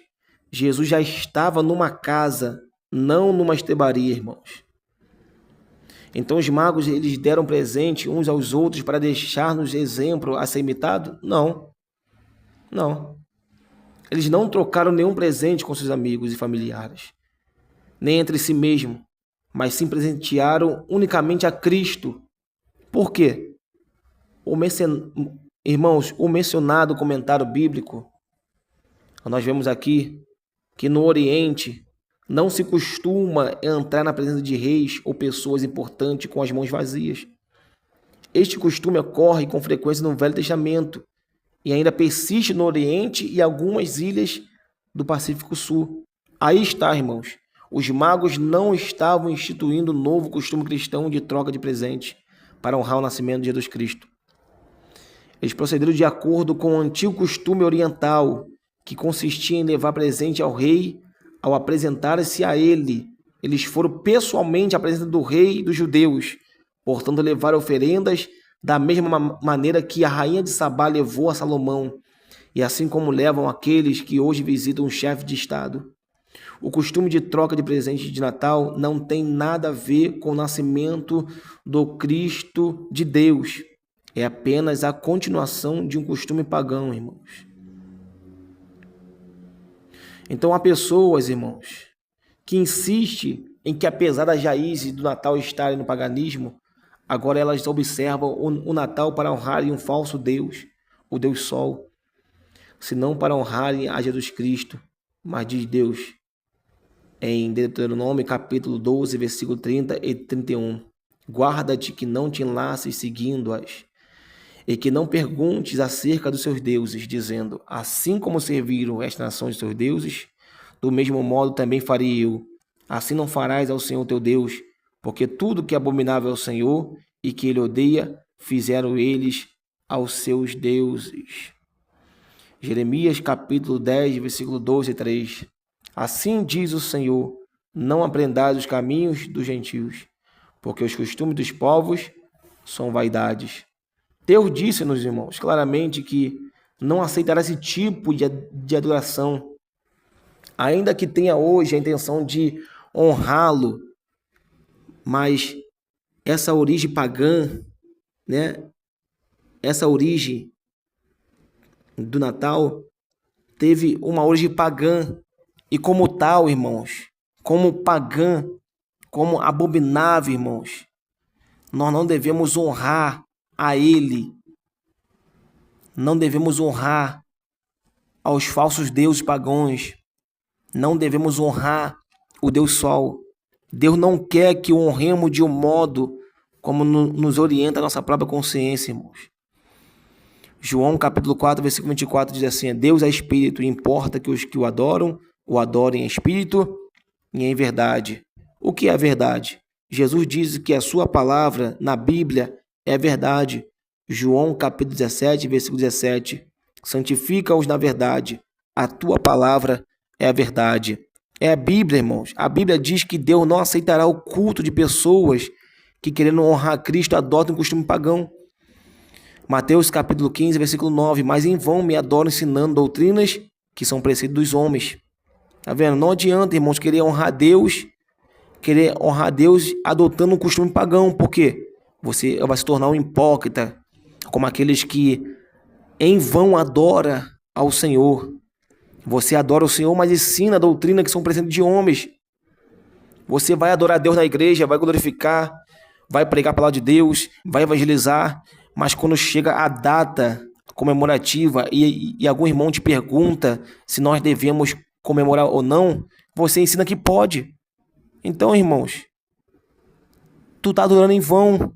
Jesus já estava numa casa, não numa estrebaria, irmãos. Então os magos, eles deram presente uns aos outros para deixar-nos exemplo a ser imitado? Não. Eles não trocaram nenhum presente com seus amigos e familiares, nem entre si mesmos, mas sim presentearam unicamente a Cristo. Por quê? Irmãos, o mencionado comentário bíblico, nós vemos aqui que no Oriente não se costuma entrar na presença de reis ou pessoas importantes com as mãos vazias. Este costume ocorre com frequência no Velho Testamento e ainda persiste no Oriente e algumas ilhas do Pacífico Sul. Aí está, irmãos. Os magos não estavam instituindo um novo costume cristão de troca de presentes para honrar o nascimento de Jesus Cristo. Eles procederam de acordo com o antigo costume oriental, que consistia em levar presente ao rei ao apresentar-se a ele. Eles foram pessoalmente à presença do rei dos judeus, portanto levaram oferendas da mesma maneira que a rainha de Sabá levou a Salomão, e assim como levam aqueles que hoje visitam um chefe de estado. O costume de troca de presentes de Natal não tem nada a ver com o nascimento do Cristo de Deus. É apenas a continuação de um costume pagão, irmãos. Então há pessoas, irmãos, que insistem em que apesar das raízes do Natal estarem no paganismo, agora elas observam o Natal para honrarem um falso Deus, o Deus Sol, senão para honrarem a Jesus Cristo. Mas diz Deus, em Deuteronômio capítulo 12, versículo 30 e 31, guarda-te que não te enlaces seguindo-as, e que não perguntes acerca dos seus deuses, dizendo, assim como serviram estas nações seus deuses, do mesmo modo também farei eu. Assim não farás ao Senhor teu Deus, porque tudo que é abominável ao Senhor e que ele odeia, fizeram eles aos seus deuses. Jeremias capítulo 10, versículo 12 e 3. Assim diz o Senhor, não aprendais os caminhos dos gentios, porque os costumes dos povos são vaidades. Deus disse-nos, irmãos, claramente que não aceitará esse tipo de adoração, ainda que tenha hoje a intenção de honrá-lo, mas essa origem pagã, né? Essa origem do Natal teve uma origem pagã. E como tal, irmãos, como pagã, como abominável, irmãos, nós não devemos honrar a ele. Não devemos honrar aos falsos deuses pagãos. Não devemos honrar o Deus Sol. Deus não quer que o honremos de um modo como nos orienta a nossa própria consciência, irmãos. João capítulo 4, versículo 24 diz assim: Deus é espírito e importa que os que o adorem em espírito e em verdade. O que é a verdade? Jesus diz que a sua palavra na Bíblia é verdade. João capítulo 17, versículo 17. Santifica-os na verdade. A tua palavra é a verdade. É a Bíblia, irmãos. A Bíblia diz que Deus não aceitará o culto de pessoas que, querendo honrar Cristo, adotam um costume pagão. Mateus capítulo 15, versículo 9. Mas em vão me adoram ensinando doutrinas que são preceitos dos homens. Tá vendo? Não adianta, irmãos, querer honrar Deus adotando um costume pagão. Por quê? Você vai se tornar um hipócrita, como aqueles que em vão adora ao Senhor. Você adora o Senhor, mas ensina a doutrina que são preceitos de homens. Você vai adorar Deus na igreja, vai glorificar, vai pregar a palavra de Deus, vai evangelizar, mas quando chega a data comemorativa e algum irmão te pergunta se nós devemos comemorar ou não, você ensina que pode. Então, irmãos, tu está adorando em vão.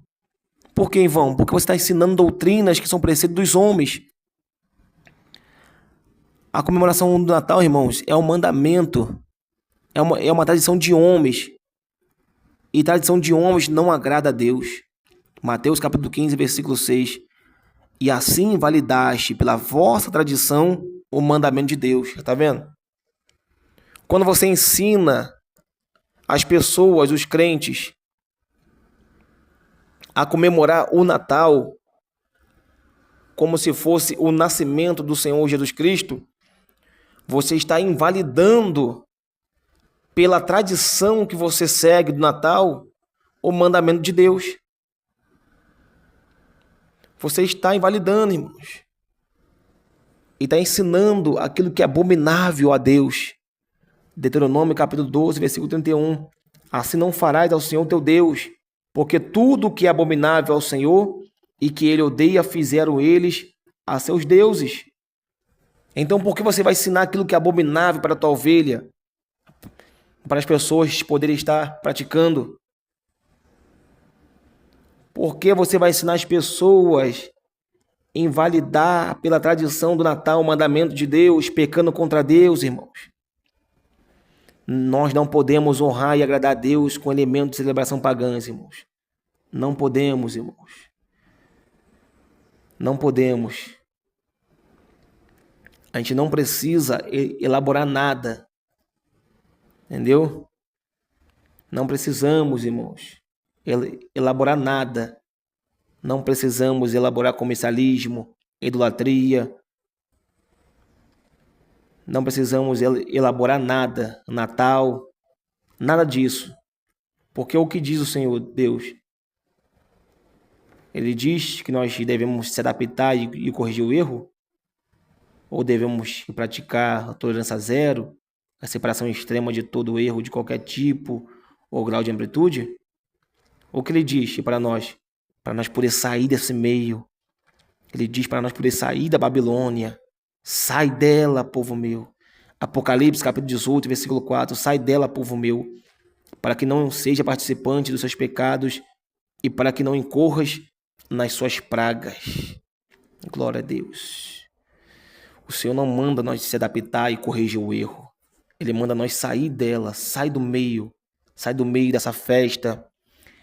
Por que em vão? Porque você está ensinando doutrinas que são preceitos dos homens. A comemoração do Natal, irmãos, é um mandamento, é uma tradição de homens. E tradição de homens não agrada a Deus. Mateus capítulo 15, versículo 6. E assim validaste pela vossa tradição o mandamento de Deus. Está vendo? Quando você ensina as pessoas, os crentes, a comemorar o Natal como se fosse o nascimento do Senhor Jesus Cristo, você está invalidando pela tradição que você segue do Natal o mandamento de Deus. Você está invalidando, irmãos. E está ensinando aquilo que é abominável a Deus. Deuteronômio capítulo 12, versículo 31. Assim não farás ao Senhor teu Deus, porque tudo que é abominável ao Senhor e que ele odeia fizeram eles a seus deuses. Então por que você vai ensinar aquilo que é abominável para a tua ovelha? Para as pessoas poderem estar praticando? Por que você vai ensinar as pessoas a invalidar pela tradição do Natal o mandamento de Deus, pecando contra Deus, irmãos? Nós não podemos honrar e agradar a Deus com elementos de celebração pagãs, irmãos. Não podemos, irmãos. Não podemos. A gente não precisa elaborar nada. Entendeu? Não precisamos, irmãos, elaborar nada. Não precisamos elaborar comercialismo, idolatria. Não precisamos elaborar nada, Natal, nada disso. Porque o que diz o Senhor Deus? Ele diz que nós devemos se adaptar e corrigir o erro? Ou devemos praticar a tolerância zero, a separação extrema de todo erro de qualquer tipo ou grau de amplitude? O que ele diz para nós poder sair desse meio? Ele diz para nós poder sair da Babilônia. Sai dela, povo meu. Apocalipse capítulo 18, versículo 4. Sai dela, povo meu, para que não seja participante dos seus pecados e para que não incorras nas suas pragas. Glória a Deus. O Senhor não manda nós se adaptar e corrigir o erro. Ele manda nós sair dela, sai do meio dessa festa.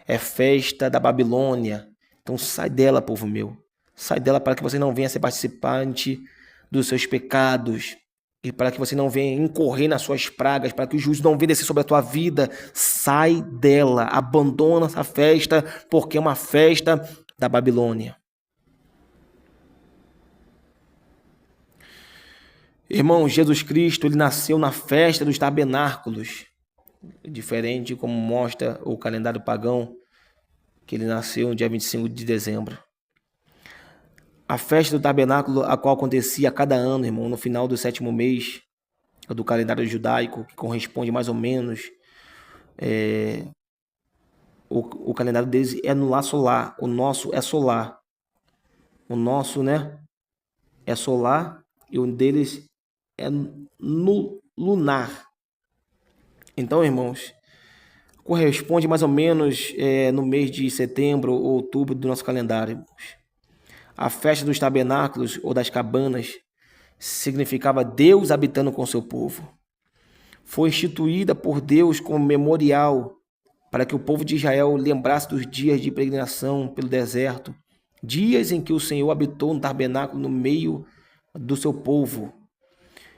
É festa da Babilônia. Então sai dela, povo meu. Sai dela para que você não venha ser participante dos seus pecados. E para que você não venha incorrer nas suas pragas, para que o juízo não venha descer sobre a tua vida. Sai dela, abandona essa festa, porque é uma festa da Babilônia. Irmão, Jesus Cristo, ele nasceu na festa dos tabernáculos. Diferente como mostra o calendário pagão, que ele nasceu no dia 25 de dezembro. A festa do tabernáculo, a qual acontecia a cada ano, irmão, no final do 7º mês do calendário judaico, que corresponde mais ou menos, o calendário deles é no lar solar, o nosso é solar. O nosso, né, é solar e o deles é no lunar. Então, irmãos, corresponde mais ou menos no mês de setembro ou outubro do nosso calendário, irmãos. A festa dos tabernáculos ou das cabanas significava Deus habitando com seu povo. Foi instituída por Deus como memorial para que o povo de Israel lembrasse dos dias de peregrinação pelo deserto, dias em que o Senhor habitou no tabernáculo no meio do seu povo.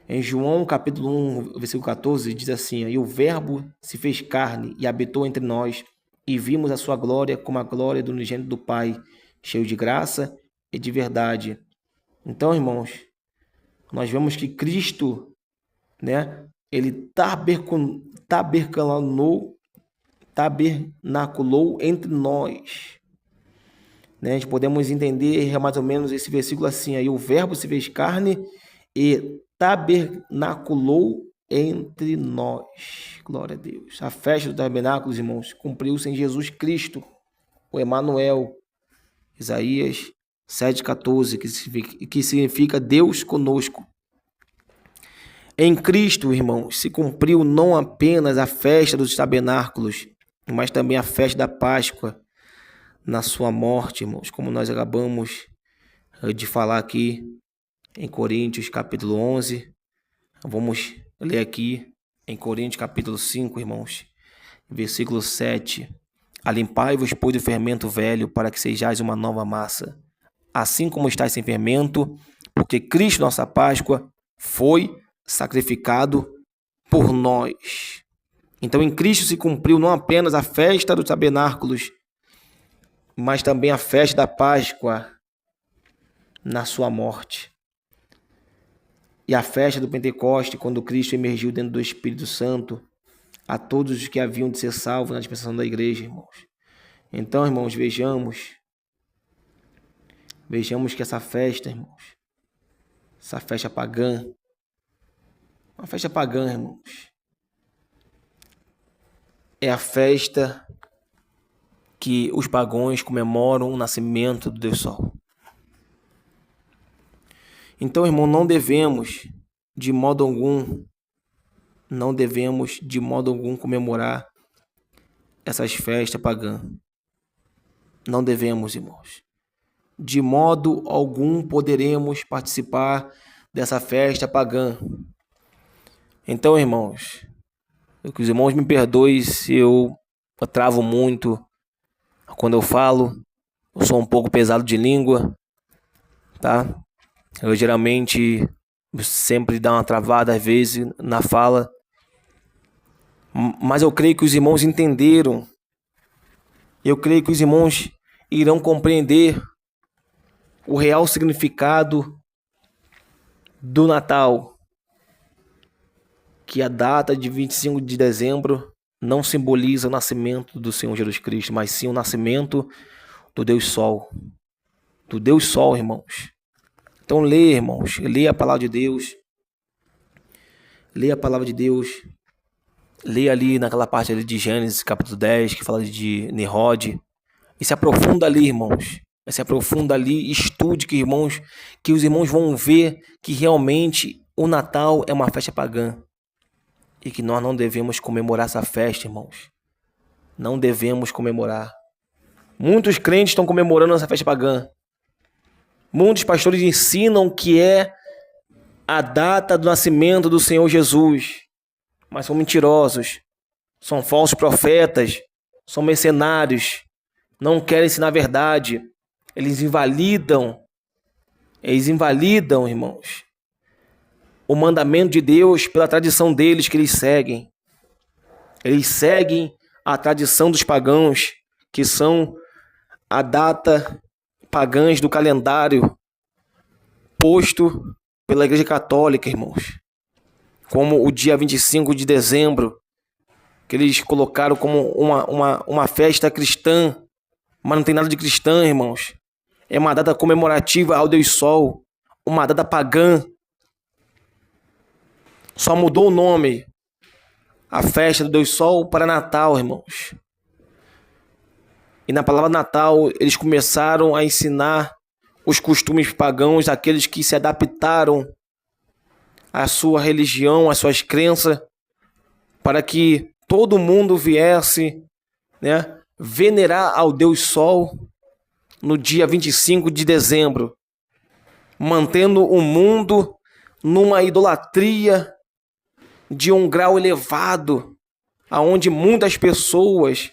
Em João capítulo 1, versículo 14, diz assim: E o verbo se fez carne e habitou entre nós, e vimos a sua glória como a glória do unigênito do Pai, cheio de graça e de verdade. Então, irmãos, nós vemos que Cristo, né, ele tabernaculou entre nós. Né? A gente podemos entender mais ou menos esse versículo assim: aí o verbo se fez carne e tabernaculou entre nós. Glória a Deus. A festa dos tabernáculos, irmãos, cumpriu-se em Jesus Cristo, o Emanuel. Isaías 7,14, que significa Deus conosco. Em Cristo, irmãos, se cumpriu não apenas a festa dos tabernáculos, mas também a festa da Páscoa na sua morte, irmãos, como nós acabamos de falar aqui em Coríntios capítulo 11. Vamos ler aqui em Coríntios capítulo 5, irmãos, versículo 7. Alimpai-vos, pois, do fermento velho, para que sejais uma nova massa, assim como estáis sem fermento, porque Cristo, nossa Páscoa, foi sacrificado por nós. Então, em Cristo se cumpriu não apenas a festa dos tabernáculos, mas também a festa da Páscoa na sua morte. E a festa do Pentecoste, quando Cristo emergiu dentro do Espírito Santo a todos os que haviam de ser salvos na dispensação da igreja, irmãos. Então, irmãos, vejamos que essa festa, irmãos, essa festa pagã, uma festa pagã, irmãos, é a festa que os pagãos comemoram o nascimento do Deus Sol. Então, irmão, não devemos de modo algum comemorar essas festas pagãs. Não devemos, irmãos. De modo algum poderemos participar dessa festa pagã. Então, irmãos, que os irmãos me perdoem se eu travo muito quando eu falo. Eu sou um pouco pesado de língua, tá? Eu geralmente sempre dou uma travada às vezes na fala. Mas eu creio que os irmãos entenderam. Eu creio que os irmãos irão compreender o real significado do Natal. Que a data de 25 de dezembro não simboliza o nascimento do Senhor Jesus Cristo, mas sim o nascimento do Deus Sol. Do Deus Sol, irmãos. Então lê, irmãos, lê a palavra de Deus. Lê a palavra de Deus. Lê ali naquela parte ali de Gênesis, capítulo 10, que fala de Nimrod. E se aprofunda ali, irmãos. Se aprofunda ali, estude que os irmãos vão ver que realmente o Natal é uma festa pagã. E que nós não devemos comemorar essa festa, irmãos. Não devemos comemorar. Muitos crentes estão comemorando essa festa pagã. Muitos pastores ensinam que é a data do nascimento do Senhor Jesus. Mas são mentirosos. São falsos profetas. São mercenários. Não querem ensinar a verdade. Eles invalidam, irmãos, o mandamento de Deus pela tradição deles que eles seguem. Eles seguem a tradição dos pagãos, que são a data pagãs do calendário posto pela Igreja Católica, irmãos. Como o dia 25 de dezembro, que eles colocaram como uma festa cristã, mas não tem nada de cristã, irmãos. É uma data comemorativa ao Deus Sol, uma data pagã. Só mudou o nome, a festa do Deus Sol, para Natal, irmãos. E na palavra Natal, eles começaram a ensinar os costumes pagãos daqueles que se adaptaram à sua religião, às suas crenças, para que todo mundo viesse, né, venerar ao Deus Sol no dia 25 de dezembro, mantendo o mundo numa idolatria de um grau elevado, aonde muitas pessoas,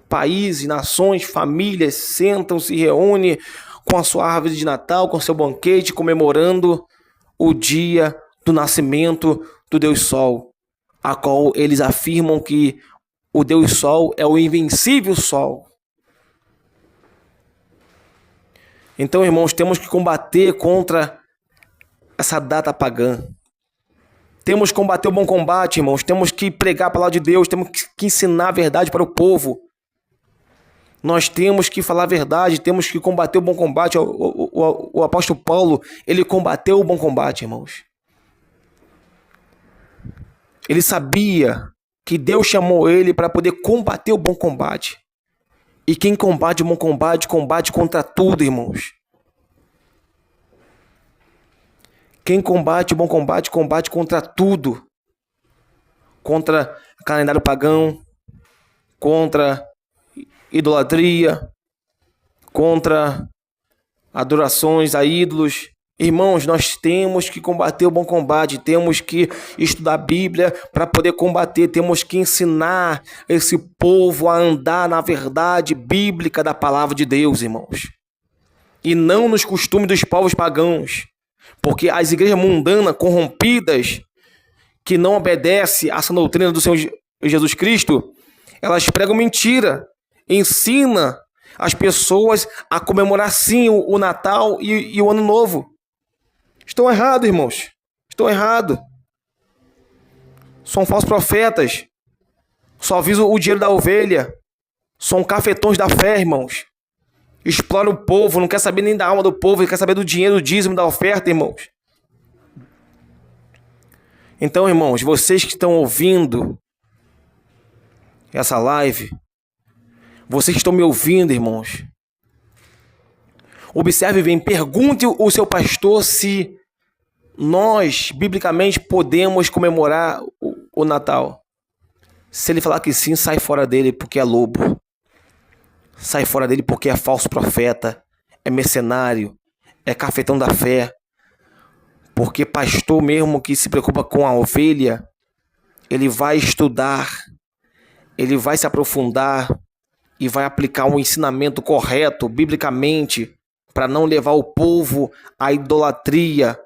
países, nações, famílias sentam, se reúnem com a sua árvore de Natal, com seu banquete, comemorando o dia do nascimento do Deus Sol, a qual eles afirmam que o Deus Sol é o invencível Sol. Então, irmãos, temos que combater contra essa data pagã. Temos que combater o bom combate, irmãos. Temos que pregar a palavra de Deus. Temos que ensinar a verdade para o povo. Nós temos que falar a verdade. Temos que combater o bom combate. O apóstolo Paulo, ele combateu o bom combate, irmãos. Ele sabia que Deus chamou ele para poder combater o bom combate. E quem combate o bom combate, combate contra tudo, irmãos. Quem combate o bom combate, combate contra tudo. Contra calendário pagão, contra idolatria, contra adorações a ídolos. Irmãos, nós temos que combater o bom combate, temos que estudar a Bíblia para poder combater, temos que ensinar esse povo a andar na verdade bíblica da palavra de Deus, irmãos. E não nos costumes dos povos pagãos, porque as igrejas mundanas, corrompidas, que não obedecem à sã doutrina do Senhor Jesus Cristo, elas pregam mentira, ensinam as pessoas a comemorar sim o Natal e o Ano Novo. Estão errados, irmãos. Estão errados. São falsos profetas. Só visam o dinheiro da ovelha. São cafetões da fé, irmãos. Exploram o povo. Não quer saber nem da alma do povo. Quer saber do dinheiro, do dízimo, da oferta, irmãos. Então, irmãos, vocês que estão ouvindo essa live, vocês que estão me ouvindo, irmãos, observe bem, pergunte ao seu pastor se nós, biblicamente, podemos comemorar o Natal. Se ele falar que sim, sai fora dele porque é lobo. Sai fora dele porque é falso profeta, é mercenário, é cafetão da fé. Porque pastor mesmo que se preocupa com a ovelha, ele vai estudar, ele vai se aprofundar e vai aplicar um ensinamento correto, biblicamente, para não levar o povo à idolatria,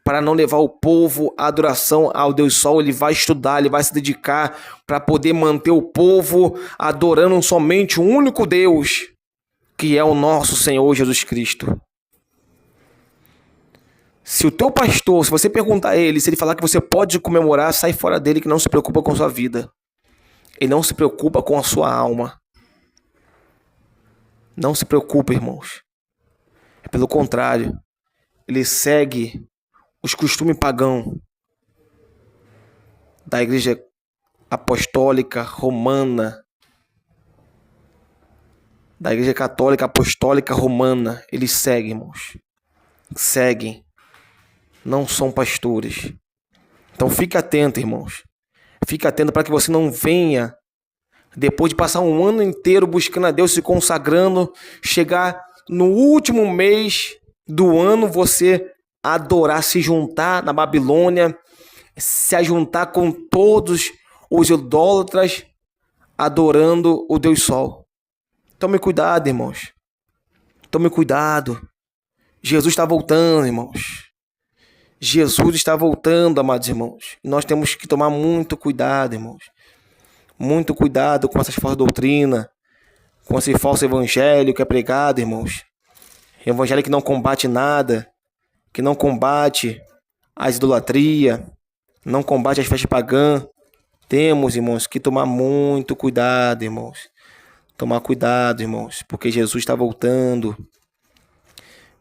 para não levar o povo à adoração ao Deus Sol. Ele vai estudar, ele vai se dedicar para poder manter o povo adorando somente o único Deus, que é o nosso Senhor Jesus Cristo. Se o teu pastor, se você perguntar a ele, se ele falar que você pode comemorar, sai fora dele, que não se preocupa com a sua vida. Ele não se preocupa com a sua alma. Não se preocupa, irmãos. Pelo contrário, ele segue os costumes pagãos da Igreja Apostólica Romana, da Igreja Católica Apostólica Romana. Eles seguem, irmãos. Seguem. Não são pastores. Então fique atento, irmãos. Fique atento para que você não venha, depois de passar um ano inteiro buscando a Deus, se consagrando, chegar no último mês do ano, você adorar, se juntar na Babilônia, se ajuntar com todos os idólatras, adorando o Deus Sol. Tome cuidado, irmãos. Tome cuidado. Jesus está voltando, irmãos. Jesus está voltando, amados irmãos. E nós temos que tomar muito cuidado, irmãos. Muito cuidado com essas falsas doutrinas, com esse falso evangelho que é pregado, irmãos. Evangelho que não combate nada, que não combate as idolatrias, não combate as festas pagãs. Temos, irmãos, que tomar muito cuidado, irmãos. Tomar cuidado, irmãos, porque Jesus está voltando.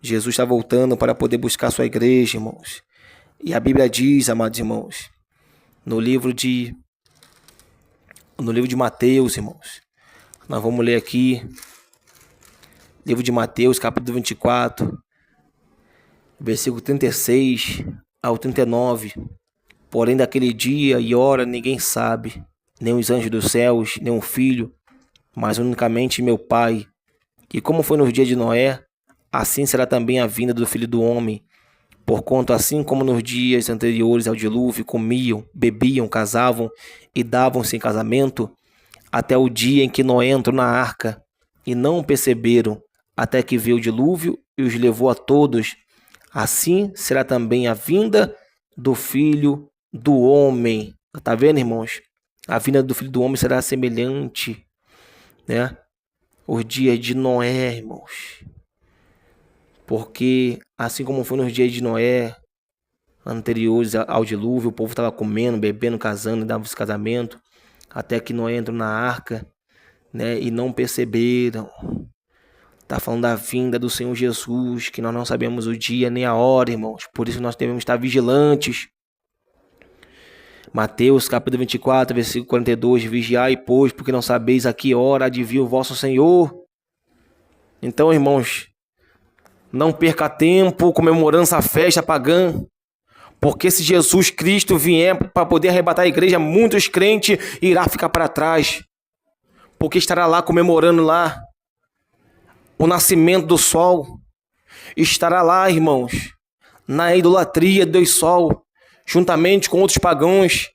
Jesus está voltando para poder buscar sua igreja, irmãos. E a Bíblia diz, amados irmãos, no livro de Mateus, irmãos. Nós vamos ler aqui, livro de Mateus, capítulo 24, versículo 36 ao 39. Porém, daquele dia e hora ninguém sabe, nem os anjos dos céus, nem o Filho, mas unicamente meu Pai. E como foi nos dias de Noé, assim será também a vinda do Filho do Homem. Porquanto, assim como nos dias anteriores ao dilúvio, comiam, bebiam, casavam e davam-se em casamento, até o dia em que Noé entrou na arca, e não perceberam, até que veio o dilúvio e os levou a todos, assim será também a vinda do Filho do Homem. Tá vendo, irmãos? A vinda do Filho do Homem será semelhante, né? Os dias de Noé, irmãos. Porque assim como foi nos dias de Noé, anteriores ao dilúvio, o povo estava comendo, bebendo, casando, dava esse casamento, até que Noé entrou na arca, né? E não perceberam. Está falando da vinda do Senhor Jesus, que nós não sabemos o dia nem a hora, irmãos. Por isso nós devemos estar vigilantes. Mateus capítulo 24, versículo 42. Vigiai, pois, porque não sabeis a que hora há de vir o vosso Senhor. Então, irmãos, não perca tempo comemorando essa festa pagã. Porque se Jesus Cristo vier para poder arrebatar a igreja, muitos crentes irá ficar para trás. Porque estará lá comemorando lá o nascimento do sol. Estará lá, irmãos, na idolatria do Deus Sol, juntamente com outros pagãos.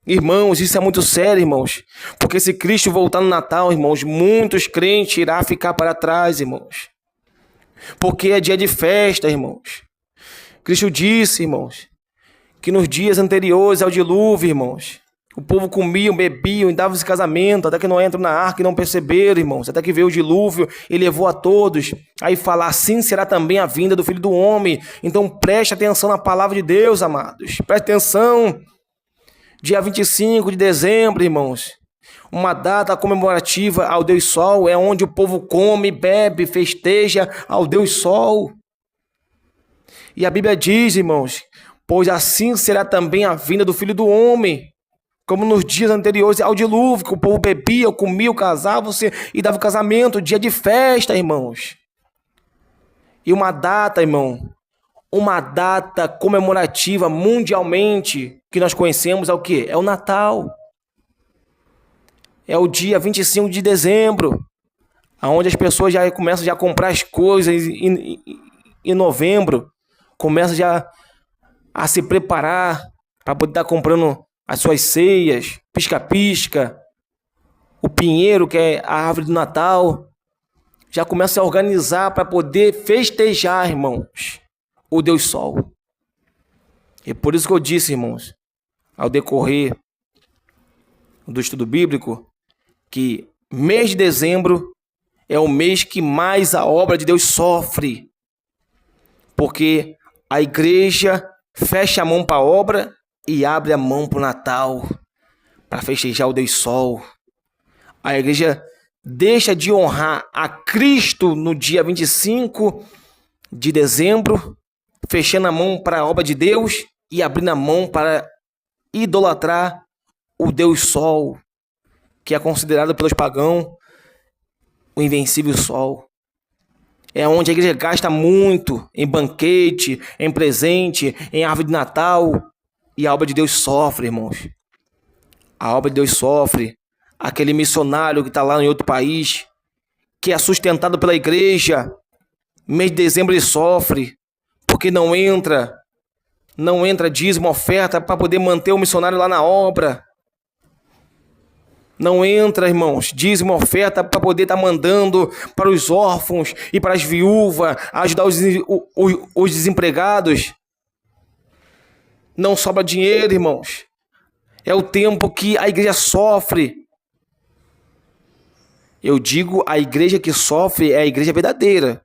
Irmãos, isso é muito sério, irmãos. Porque se Cristo voltar no Natal, irmãos, muitos crentes irá ficar para trás, irmãos. Porque é dia de festa, irmãos. Cristo disse, irmãos, que nos dias anteriores ao dilúvio, irmãos, o povo comia, bebia e dava esse casamento, até que não entram na arca e não perceberam, irmãos, até que veio o dilúvio e levou a todos. Aí fala, assim será também a vinda do Filho do Homem. Então preste atenção na palavra de Deus, amados. Preste atenção. Dia 25 de dezembro, irmãos, uma data comemorativa ao Deus Sol, é onde o povo come, bebe, festeja ao Deus Sol. E a Bíblia diz, irmãos, pois assim será também a vinda do Filho do Homem. Como nos dias anteriores ao dilúvio, que o povo bebia, comia, casava-se e dava casamento, dia de festa, irmãos. E uma data, irmão, uma data comemorativa mundialmente que nós conhecemos é o quê? É o Natal. É o dia 25 de dezembro, onde as pessoas já começam a comprar as coisas em novembro, começam já a se preparar para poder estar comprando as suas ceias, pisca-pisca, o pinheiro, que é a árvore do Natal, já começa a organizar para poder festejar, irmãos, o Deus Sol. E por isso que eu disse, irmãos, ao decorrer do estudo bíblico, que mês de dezembro é o mês que mais a obra de Deus sofre, porque a igreja fecha a mão para a obra e abre a mão para o Natal, para festejar o Deus Sol. A igreja deixa de honrar a Cristo no dia 25 de dezembro, fechando a mão para a obra de Deus e abrindo a mão para idolatrar o Deus Sol, que é considerado pelos pagãos o invencível Sol. É onde a igreja gasta muito em banquete, em presente, em árvore de Natal. E a obra de Deus sofre, irmãos. A obra de Deus sofre. Aquele missionário que está lá em outro país, que é sustentado pela igreja, mês de dezembro ele sofre, porque não entra dízimo, oferta para poder manter o missionário lá na obra. Não entra, irmãos, dízimo, oferta para poder estar mandando para os órfãos e para as viúvas, ajudar os desempregados. Não sobra dinheiro, irmãos. É o tempo que a igreja sofre. Eu digo, a igreja que sofre é a igreja verdadeira,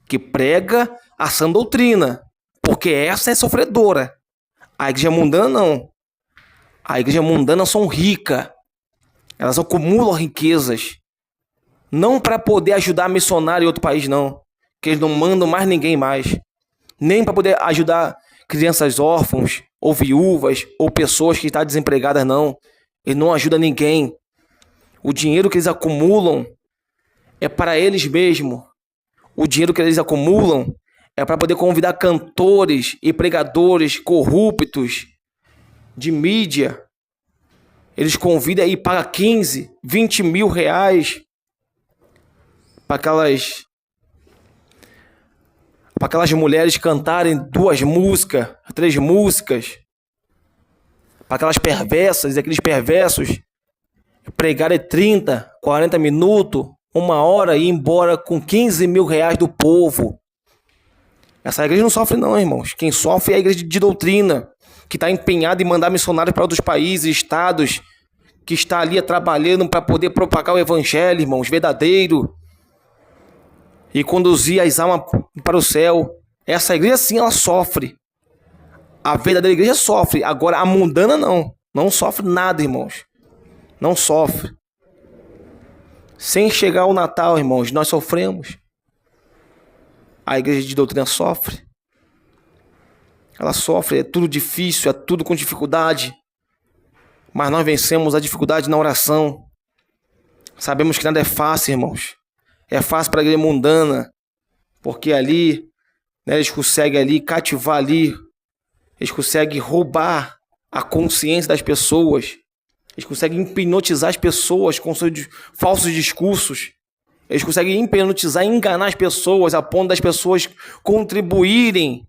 que prega a sã doutrina, porque essa é sofredora. A igreja mundana não. A igreja mundana são ricas. Elas acumulam riquezas. Não para poder ajudar missionário em outro país, não. que eles não mandam mais ninguém mais. Nem para poder ajudar crianças órfãos, ou viúvas, ou pessoas que estão desempregadas, não. Eles não ajudam ninguém. O dinheiro que eles acumulam é para eles mesmos. O dinheiro que eles acumulam é para poder convidar cantores e pregadores corruptos de mídia. Eles convidam e pagam 15, 20 mil reais para aquelas mulheres cantarem 2 músicas, 3 músicas. Para aquelas perversas e aqueles perversos pregarem 30, 40 minutos, 1 hora e ir embora com 15 mil reais do povo. Essa igreja não sofre não, irmãos. Quem sofre é a igreja de doutrina, que está empenhada em mandar missionários para outros países, estados, que está ali trabalhando para poder propagar o evangelho, irmãos, verdadeiro, e conduzir as almas para o céu. Essa igreja sim, ela sofre. A verdadeira igreja sofre. Agora a mundana não. Não sofre nada, irmãos. Não sofre. Sem chegar o Natal, irmãos, nós sofremos. A igreja de doutrina sofre. Ela sofre, é tudo difícil, é tudo com dificuldade. Mas nós vencemos a dificuldade na oração. Sabemos que nada é fácil, irmãos. É fácil para a igreja mundana, porque ali, né, eles conseguem ali cativar ali, eles conseguem roubar a consciência das pessoas, eles conseguem hipnotizar as pessoas com seus falsos discursos, eles conseguem hipnotizar e enganar as pessoas a ponto das pessoas contribuírem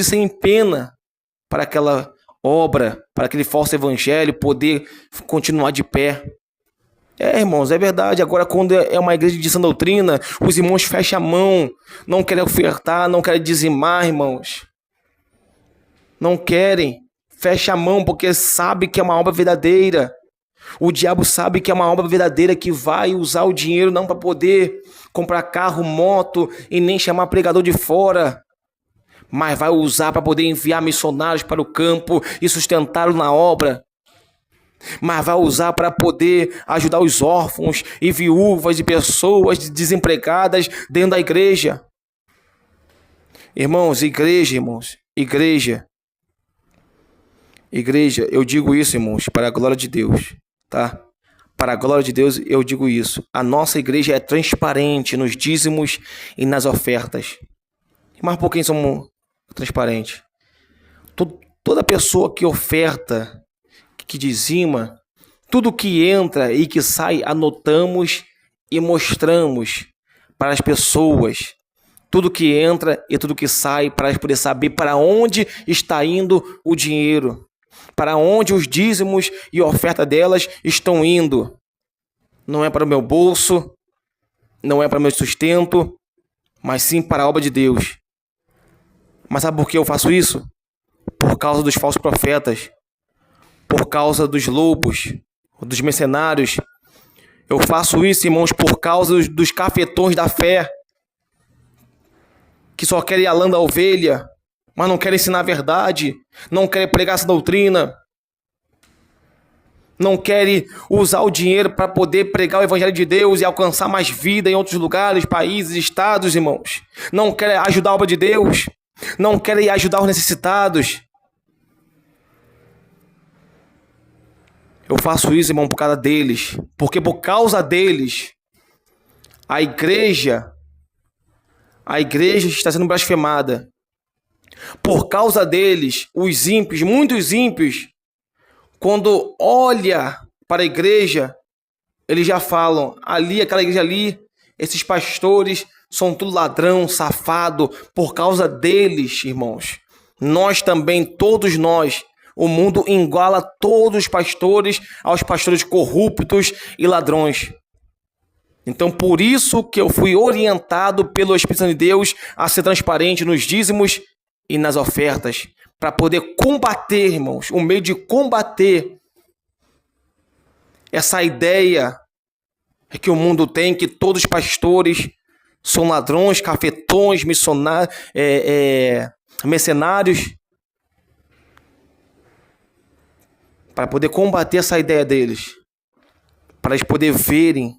sem pena para aquela obra, para aquele falso evangelho poder continuar de pé. Irmãos, é verdade. Agora, quando é uma igreja de sã doutrina, os irmãos fecham a mão, não querem ofertar, não querem dizimar, irmãos. Não querem. Fecha a mão porque sabe que é uma obra verdadeira. O diabo sabe que é uma obra verdadeira, que vai usar o dinheiro não para poder comprar carro, moto e nem chamar pregador de fora, mas vai usar para poder enviar missionários para o campo e sustentá-lo na obra. Mas vai usar para poder ajudar os órfãos e viúvas e pessoas desempregadas dentro da igreja. Irmãos, igreja, eu digo isso, irmãos, para a glória de Deus, tá? Para a glória de Deus eu digo isso. A nossa igreja é transparente nos dízimos e nas ofertas. Mas por quem somos transparentes? Toda pessoa que oferta, que dizima, tudo que entra e que sai, anotamos e mostramos para as pessoas. Tudo que entra e tudo que sai, para elas poderem saber para onde está indo o dinheiro, para onde os dízimos e a oferta delas estão indo. Não é para o meu bolso, não é para o meu sustento, mas sim para a obra de Deus. Mas sabe por que eu faço isso? Por causa dos falsos profetas, por causa dos lobos, dos mercenários. Eu faço isso, irmãos, por causa dos cafetões da fé, que só querem a lã da ovelha, mas não querem ensinar a verdade, não querem pregar essa doutrina, não querem usar o dinheiro para poder pregar o evangelho de Deus e alcançar mais vida em outros lugares, países, estados, irmãos. Não querem ajudar a obra de Deus, não querem ajudar os necessitados. Eu faço isso, irmão, por causa deles, porque por causa deles, a igreja está sendo blasfemada. Por causa deles, os ímpios, muitos ímpios, quando olha para a igreja, eles já falam, aquela igreja ali, esses pastores são tudo ladrão, safado. Por causa deles, irmãos, nós também, todos nós, o mundo iguala todos os pastores aos pastores corruptos e ladrões. Então, por isso que eu fui orientado pelo Espírito Santo de Deus a ser transparente nos dízimos e nas ofertas, para poder combater, irmãos, o meio de combater essa ideia que o mundo tem, que todos os pastores são ladrões, cafetões, mercenários, para poder combater essa ideia deles, para eles poderem verem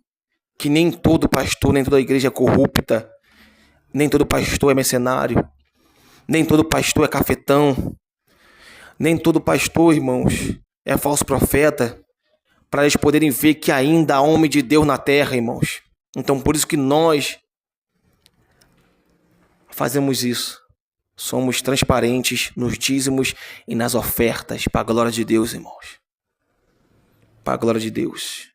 que nem todo pastor, nem toda igreja é corrupta, Nem todo pastor é mercenário. Nem todo pastor é cafetão. Nem todo pastor, irmãos, é falso profeta, para eles poderem ver que ainda há homem de Deus na terra, irmãos. Então, por isso que nós fazemos isso. Somos transparentes nos dízimos e nas ofertas, para a glória de Deus, irmãos. Para a glória de Deus.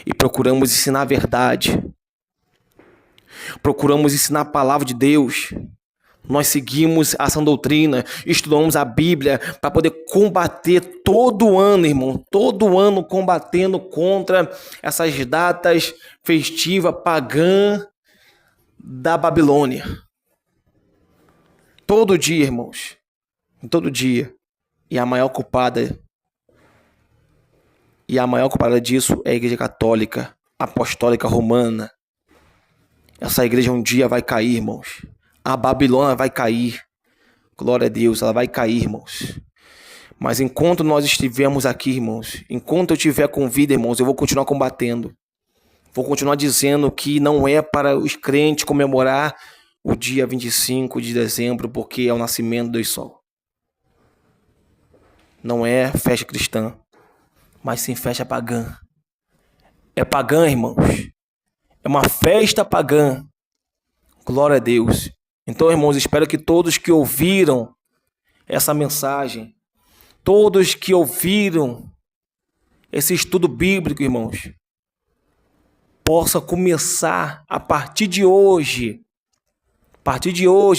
E procuramos ensinar a verdade. Procuramos ensinar a palavra de Deus. Nós seguimos a sã doutrina, estudamos a Bíblia para poder combater todo ano, irmão. Todo ano combatendo contra essas datas festivas pagãs da Babilônia. Todo dia, irmãos. Todo dia. E a maior culpada disso é a Igreja Católica, Apostólica Romana. Essa igreja um dia vai cair, irmãos. A Babilônia vai cair. Glória a Deus, ela vai cair, irmãos. Mas enquanto nós estivermos aqui, irmãos, enquanto eu estiver com vida, irmãos, eu vou continuar combatendo. Vou continuar dizendo que não é para os crentes comemorar o dia 25 de dezembro, porque é o nascimento do sol. Não é festa cristã, mas sim festa pagã. É pagã, irmãos. É uma festa pagã. Glória a Deus. Então, irmãos, espero que todos que ouviram essa mensagem, todos que ouviram esse estudo bíblico, irmãos, possa começar a partir de hoje,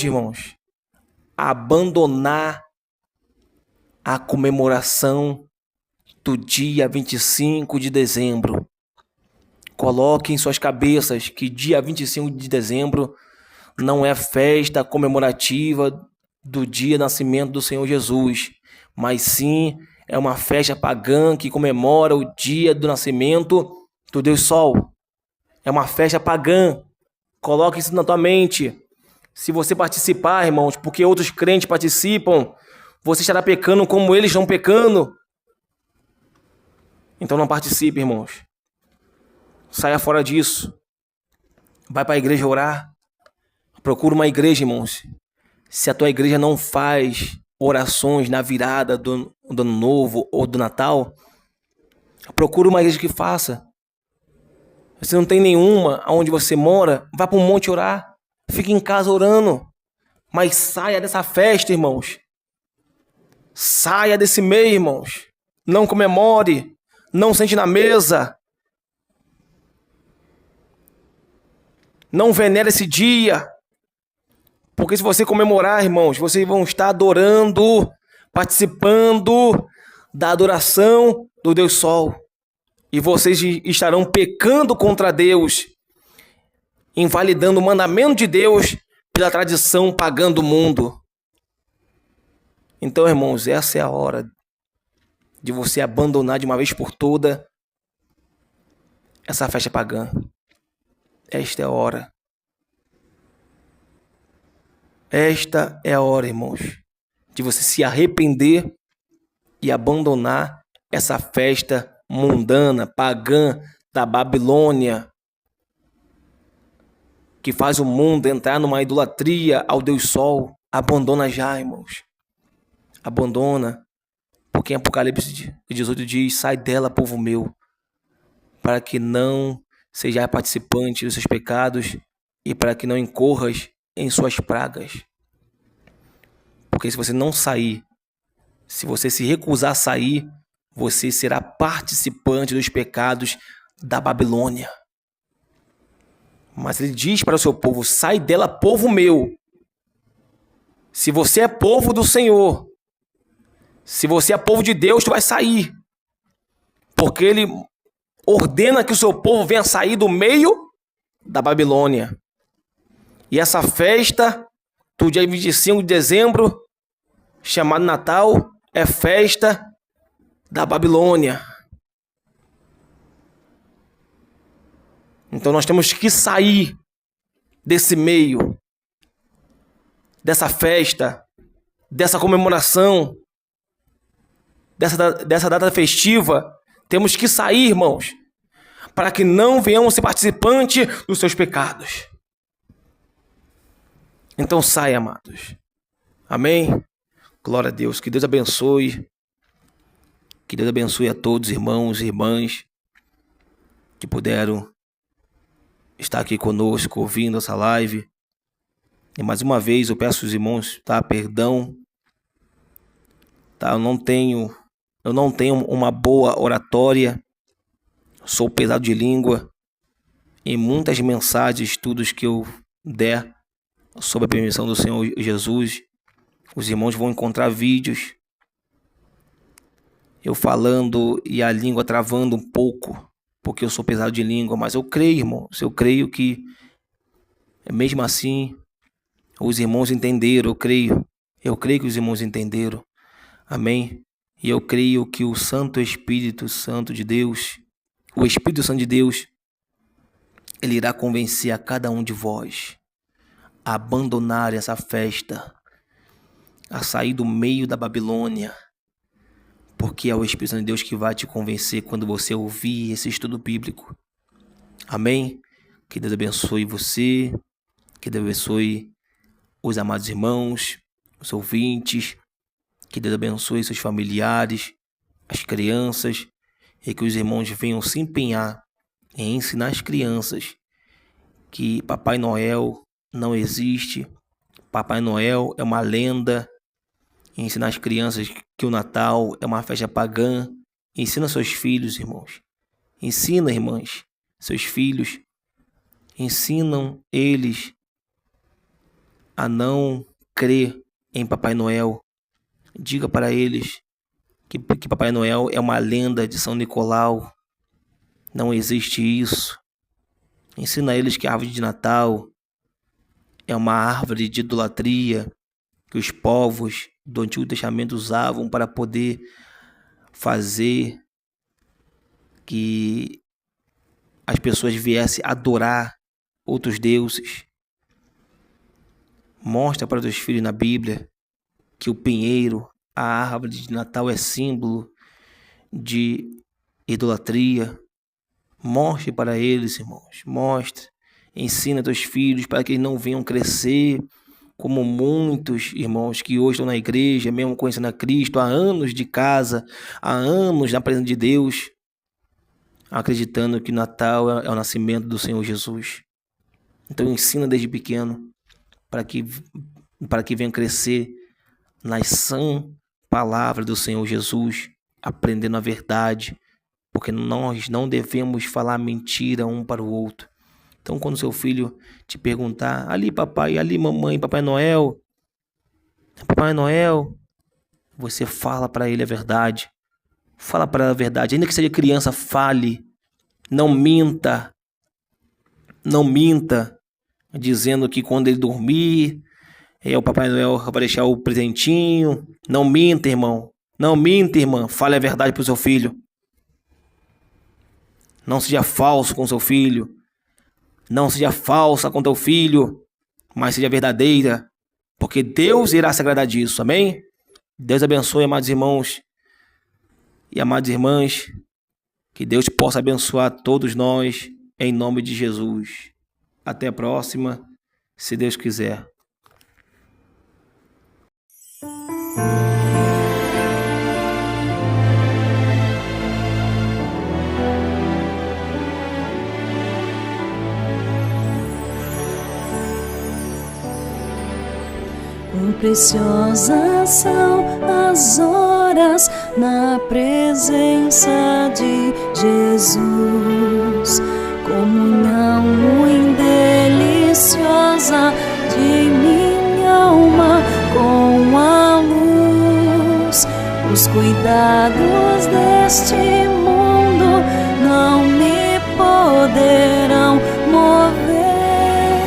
irmãos, a abandonar a comemoração do dia 25 de dezembro. Coloquem em suas cabeças que dia 25 de dezembro não é festa comemorativa do dia do nascimento do Senhor Jesus, mas sim é uma festa pagã que comemora o dia do nascimento do Deus Sol. É uma festa pagã. Coloque isso na tua mente. Se você participar, irmãos, porque outros crentes participam, você estará pecando como eles estão pecando. Então não participe, irmãos. Saia fora disso. Vai para a igreja orar. Procura uma igreja, irmãos. Se a tua igreja não faz orações na virada do ano novo ou do Natal, procura uma igreja que faça. Se não tem nenhuma onde você mora, vá para um monte orar. Fique em casa orando. Mas saia dessa festa, irmãos. Saia desse meio, irmãos. Não comemore. Não sente na mesa. Não venera esse dia. Porque se você comemorar, irmãos, vocês vão estar adorando, participando da adoração do Deus Sol. E vocês estarão pecando contra Deus, invalidando o mandamento de Deus pela tradição pagã do mundo. Então, irmãos, essa é a hora de você abandonar de uma vez por toda essa festa pagã. Esta é a hora. Esta é a hora, irmãos, de você se arrepender e abandonar essa festa mundana, pagã da Babilônia, que faz o mundo entrar numa idolatria ao Deus Sol. Abandona já, irmãos. Abandona. Porque em Apocalipse 18 diz: sai dela, povo meu, para que não seja participante dos seus pecados e para que não incorras em suas pragas. Porque se você não sair, se você se recusar a sair, você será participante dos pecados da Babilônia. Mas ele diz para o seu povo: sai dela, povo meu. Se você é povo do Senhor, se você é povo de Deus, tu vai sair. Porque ele ordena que o seu povo venha sair do meio da Babilônia. E essa festa do dia 25 de dezembro, chamado Natal, é festa da Babilônia. Então nós temos que sair desse meio, dessa festa, dessa comemoração, dessa data festiva. Temos que sair, irmãos, para que não venhamos ser participantes dos seus pecados. Então saia, amados. Amém? Glória a Deus. Que Deus abençoe. Que Deus abençoe a todos, irmãos e irmãs, que puderam estar aqui conosco, ouvindo essa live. E mais uma vez eu peço aos irmãos, perdão. Eu não tenho uma boa oratória. Sou pesado de língua. Em muitas mensagens, estudos que eu der sob a permissão do Senhor Jesus, os irmãos vão encontrar vídeos eu falando e a língua travando um pouco, porque eu sou pesado de língua, mas eu creio, irmãos, eu creio que mesmo assim os irmãos entenderam, eu creio que os irmãos entenderam, amém? E eu creio que o Santo Espírito Santo de Deus, o Espírito Santo de Deus, ele irá convencer a cada um de vós a abandonar essa festa, a sair do meio da Babilônia, porque é o Espírito Santo de Deus que vai te convencer quando você ouvir esse estudo bíblico. Amém? Que Deus abençoe você, que Deus abençoe os amados irmãos, os ouvintes, que Deus abençoe seus familiares, as crianças, e que os irmãos venham se empenhar em ensinar as crianças que Papai Noel não existe, Papai Noel é uma lenda, ensinar as crianças que o Natal é uma festa pagã. Ensina seus filhos, irmãos. Ensina, irmãs, seus filhos. Ensinam eles a não crer em Papai Noel. Diga para eles que Papai Noel é uma lenda de São Nicolau. Não existe isso. Ensina a eles que a árvore de Natal é uma árvore de idolatria que os povos do Antigo Testamento usavam para poder fazer que as pessoas viessem adorar outros deuses. Mostra para os teus filhos na Bíblia que o pinheiro, a árvore de Natal, é símbolo de idolatria. Mostre para eles, irmãos. Mostre. Ensina teus filhos para que eles não venham crescer como muitos irmãos que hoje estão na igreja, mesmo conhecendo a Cristo, há anos de casa, há anos na presença de Deus, acreditando que Natal é o nascimento do Senhor Jesus. Então ensina desde pequeno para que venham crescer nas sã palavras do Senhor Jesus, aprendendo a verdade, porque nós não devemos falar mentira um para o outro. Então, quando seu filho te perguntar, ali papai, ali mamãe, Papai Noel, você fala para ele a verdade. Fala para ele a verdade. Ainda que seja criança, fale. Não minta, dizendo que quando ele dormir, o Papai Noel vai deixar o presentinho. Não minta, irmão. Não minta, irmã. Fale a verdade para o seu filho. Não seja falso com seu filho. Não seja falsa com teu filho, mas seja verdadeira, porque Deus irá se agradar disso, amém? Deus abençoe, amados irmãos e amadas irmãs, que Deus possa abençoar todos nós, em nome de Jesus. Até a próxima, se Deus quiser. Quão preciosas são as horas na presença de Jesus, comunhão muito deliciosa de minha alma com a luz. Os cuidados deste mundo não me poderão mover,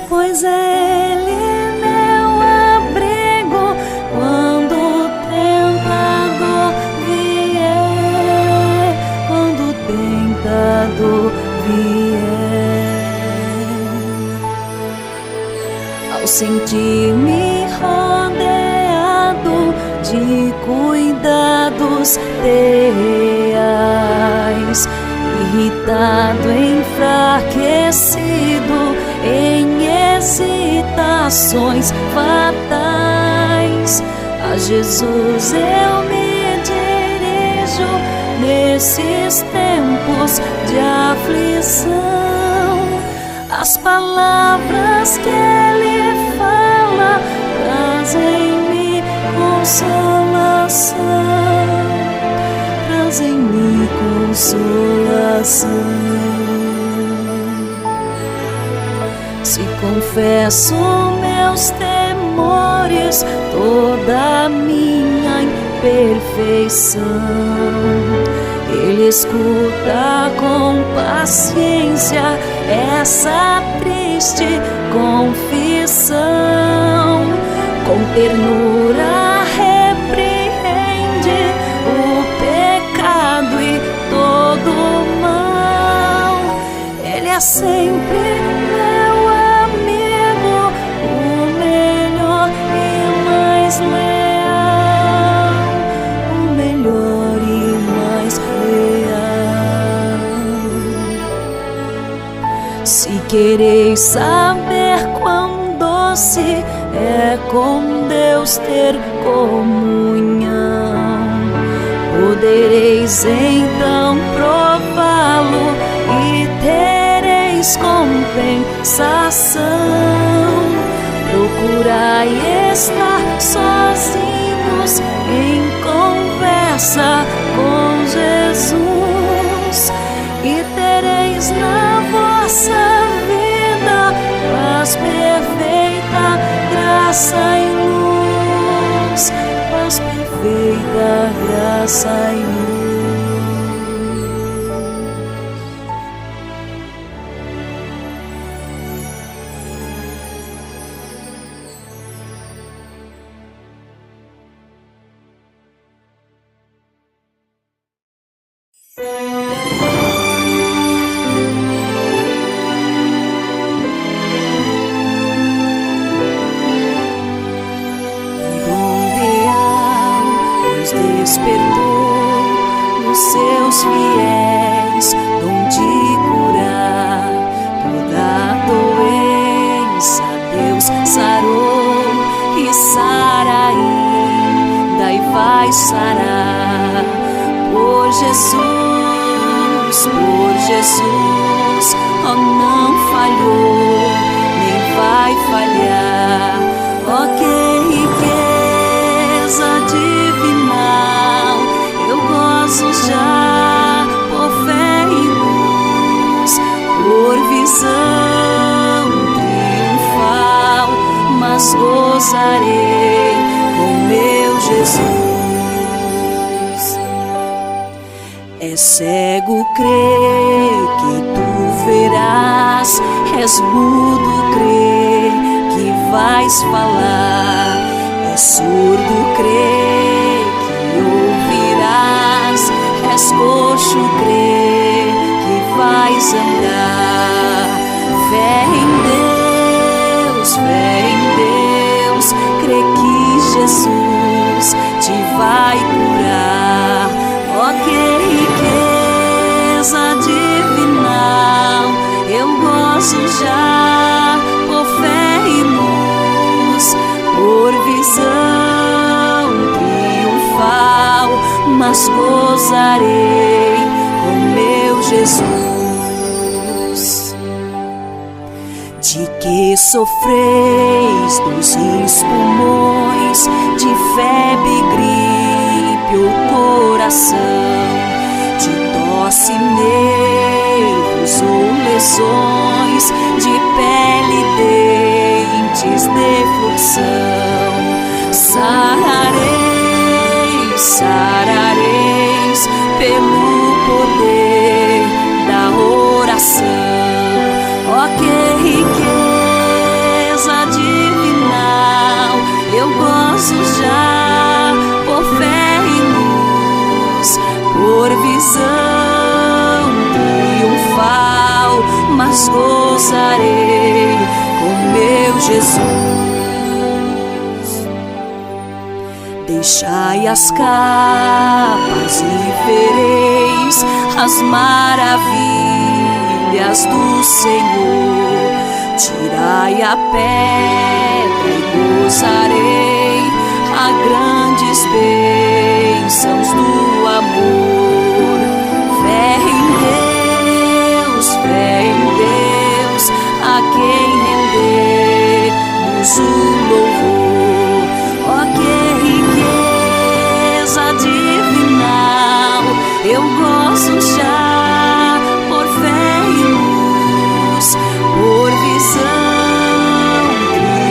pois Ele ao sentir-me rodeado de cuidados terreais, irritado, enfraquecido, em hesitação, tentações fatais. A Jesus eu me dirijo nesses tempos de aflição. As palavras que Ele fala trazem-me consolação, trazem-me consolação. Se confesso meus temores, toda a minha imperfeição, Ele escuta com paciência essa triste confissão. Com ternura repreende o pecado e todo o mal. Ele é sempre meu amigo, o melhor e mais leal, o melhor e mais leal. Se quereis saber quão doce é com Deus ter comunhão, podereis então prová-lo e tereis compensação. Procurai estar sozinhos em conversa com Jesus e tereis na vossa vida paz perfeita, graça e luz, paz perfeita, graça e luz. Despertou nos seus fiéis dom de curar toda doença. Deus sarou e sara ainda e vai sarar. Por Jesus, oh, não falhou, nem vai falhar. Oh, que riqueza divinal, eu gozo já por fé e luz, por visão triunfal, mas gozarei com meu Jesus. É cego crer que tu verás, és mudo crer que vais falar, é surdo crer que ouvirás, és coxo crer que vais andar. Fé em Deus, crê que Jesus te vai curar. Oh, que riqueza divinal, eu gozo já por fé e luz, por visão triunfal, mas gozarei com meu Jesus. De que sofreis dos rins, pulmões, de febre, gripe ou coração, de tosse, nervos ou lesões, de pele, dentes, defluxão, sarareis pelo poder da oração. Oh, que riqueza divinal, eu gozo já por fé e luz, por visão triunfal, mas gozarei com meu Jesus. Deixai as capas e vereis as maravilhas do Senhor. Tirai a pele gozarei a grandes bênçãos do amor. Fé em Deus, a quem rendemos o louvor. Oh, que riqueza divinal, eu gozo já por fé e luz, por visão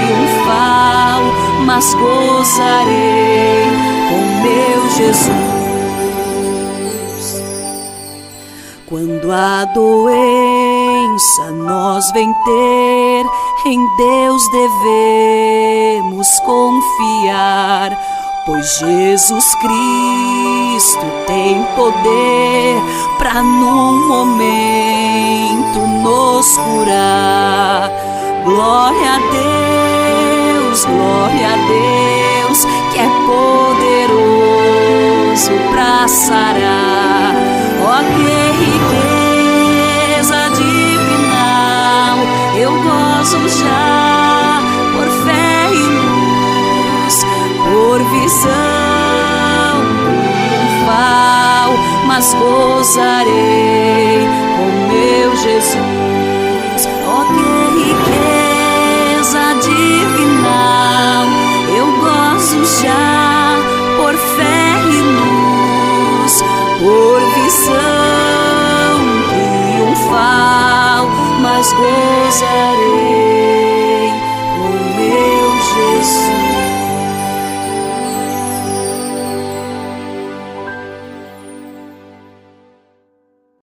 triunfal, mas gozarei com meu Jesus. Quando a doença nos vem ter, em Deus devemos confiar, pois Jesus Cristo tem poder para num momento nos curar. Glória a Deus, que é poderoso para sarar. Oh, que riqueza divinal, eu gozo já por fé e luz, por visão triunfal, mas gozarei com meu Jesus. Oh, que riqueza divinal, eu gozo já por fé e luz, por visão triunfal, mas gozarei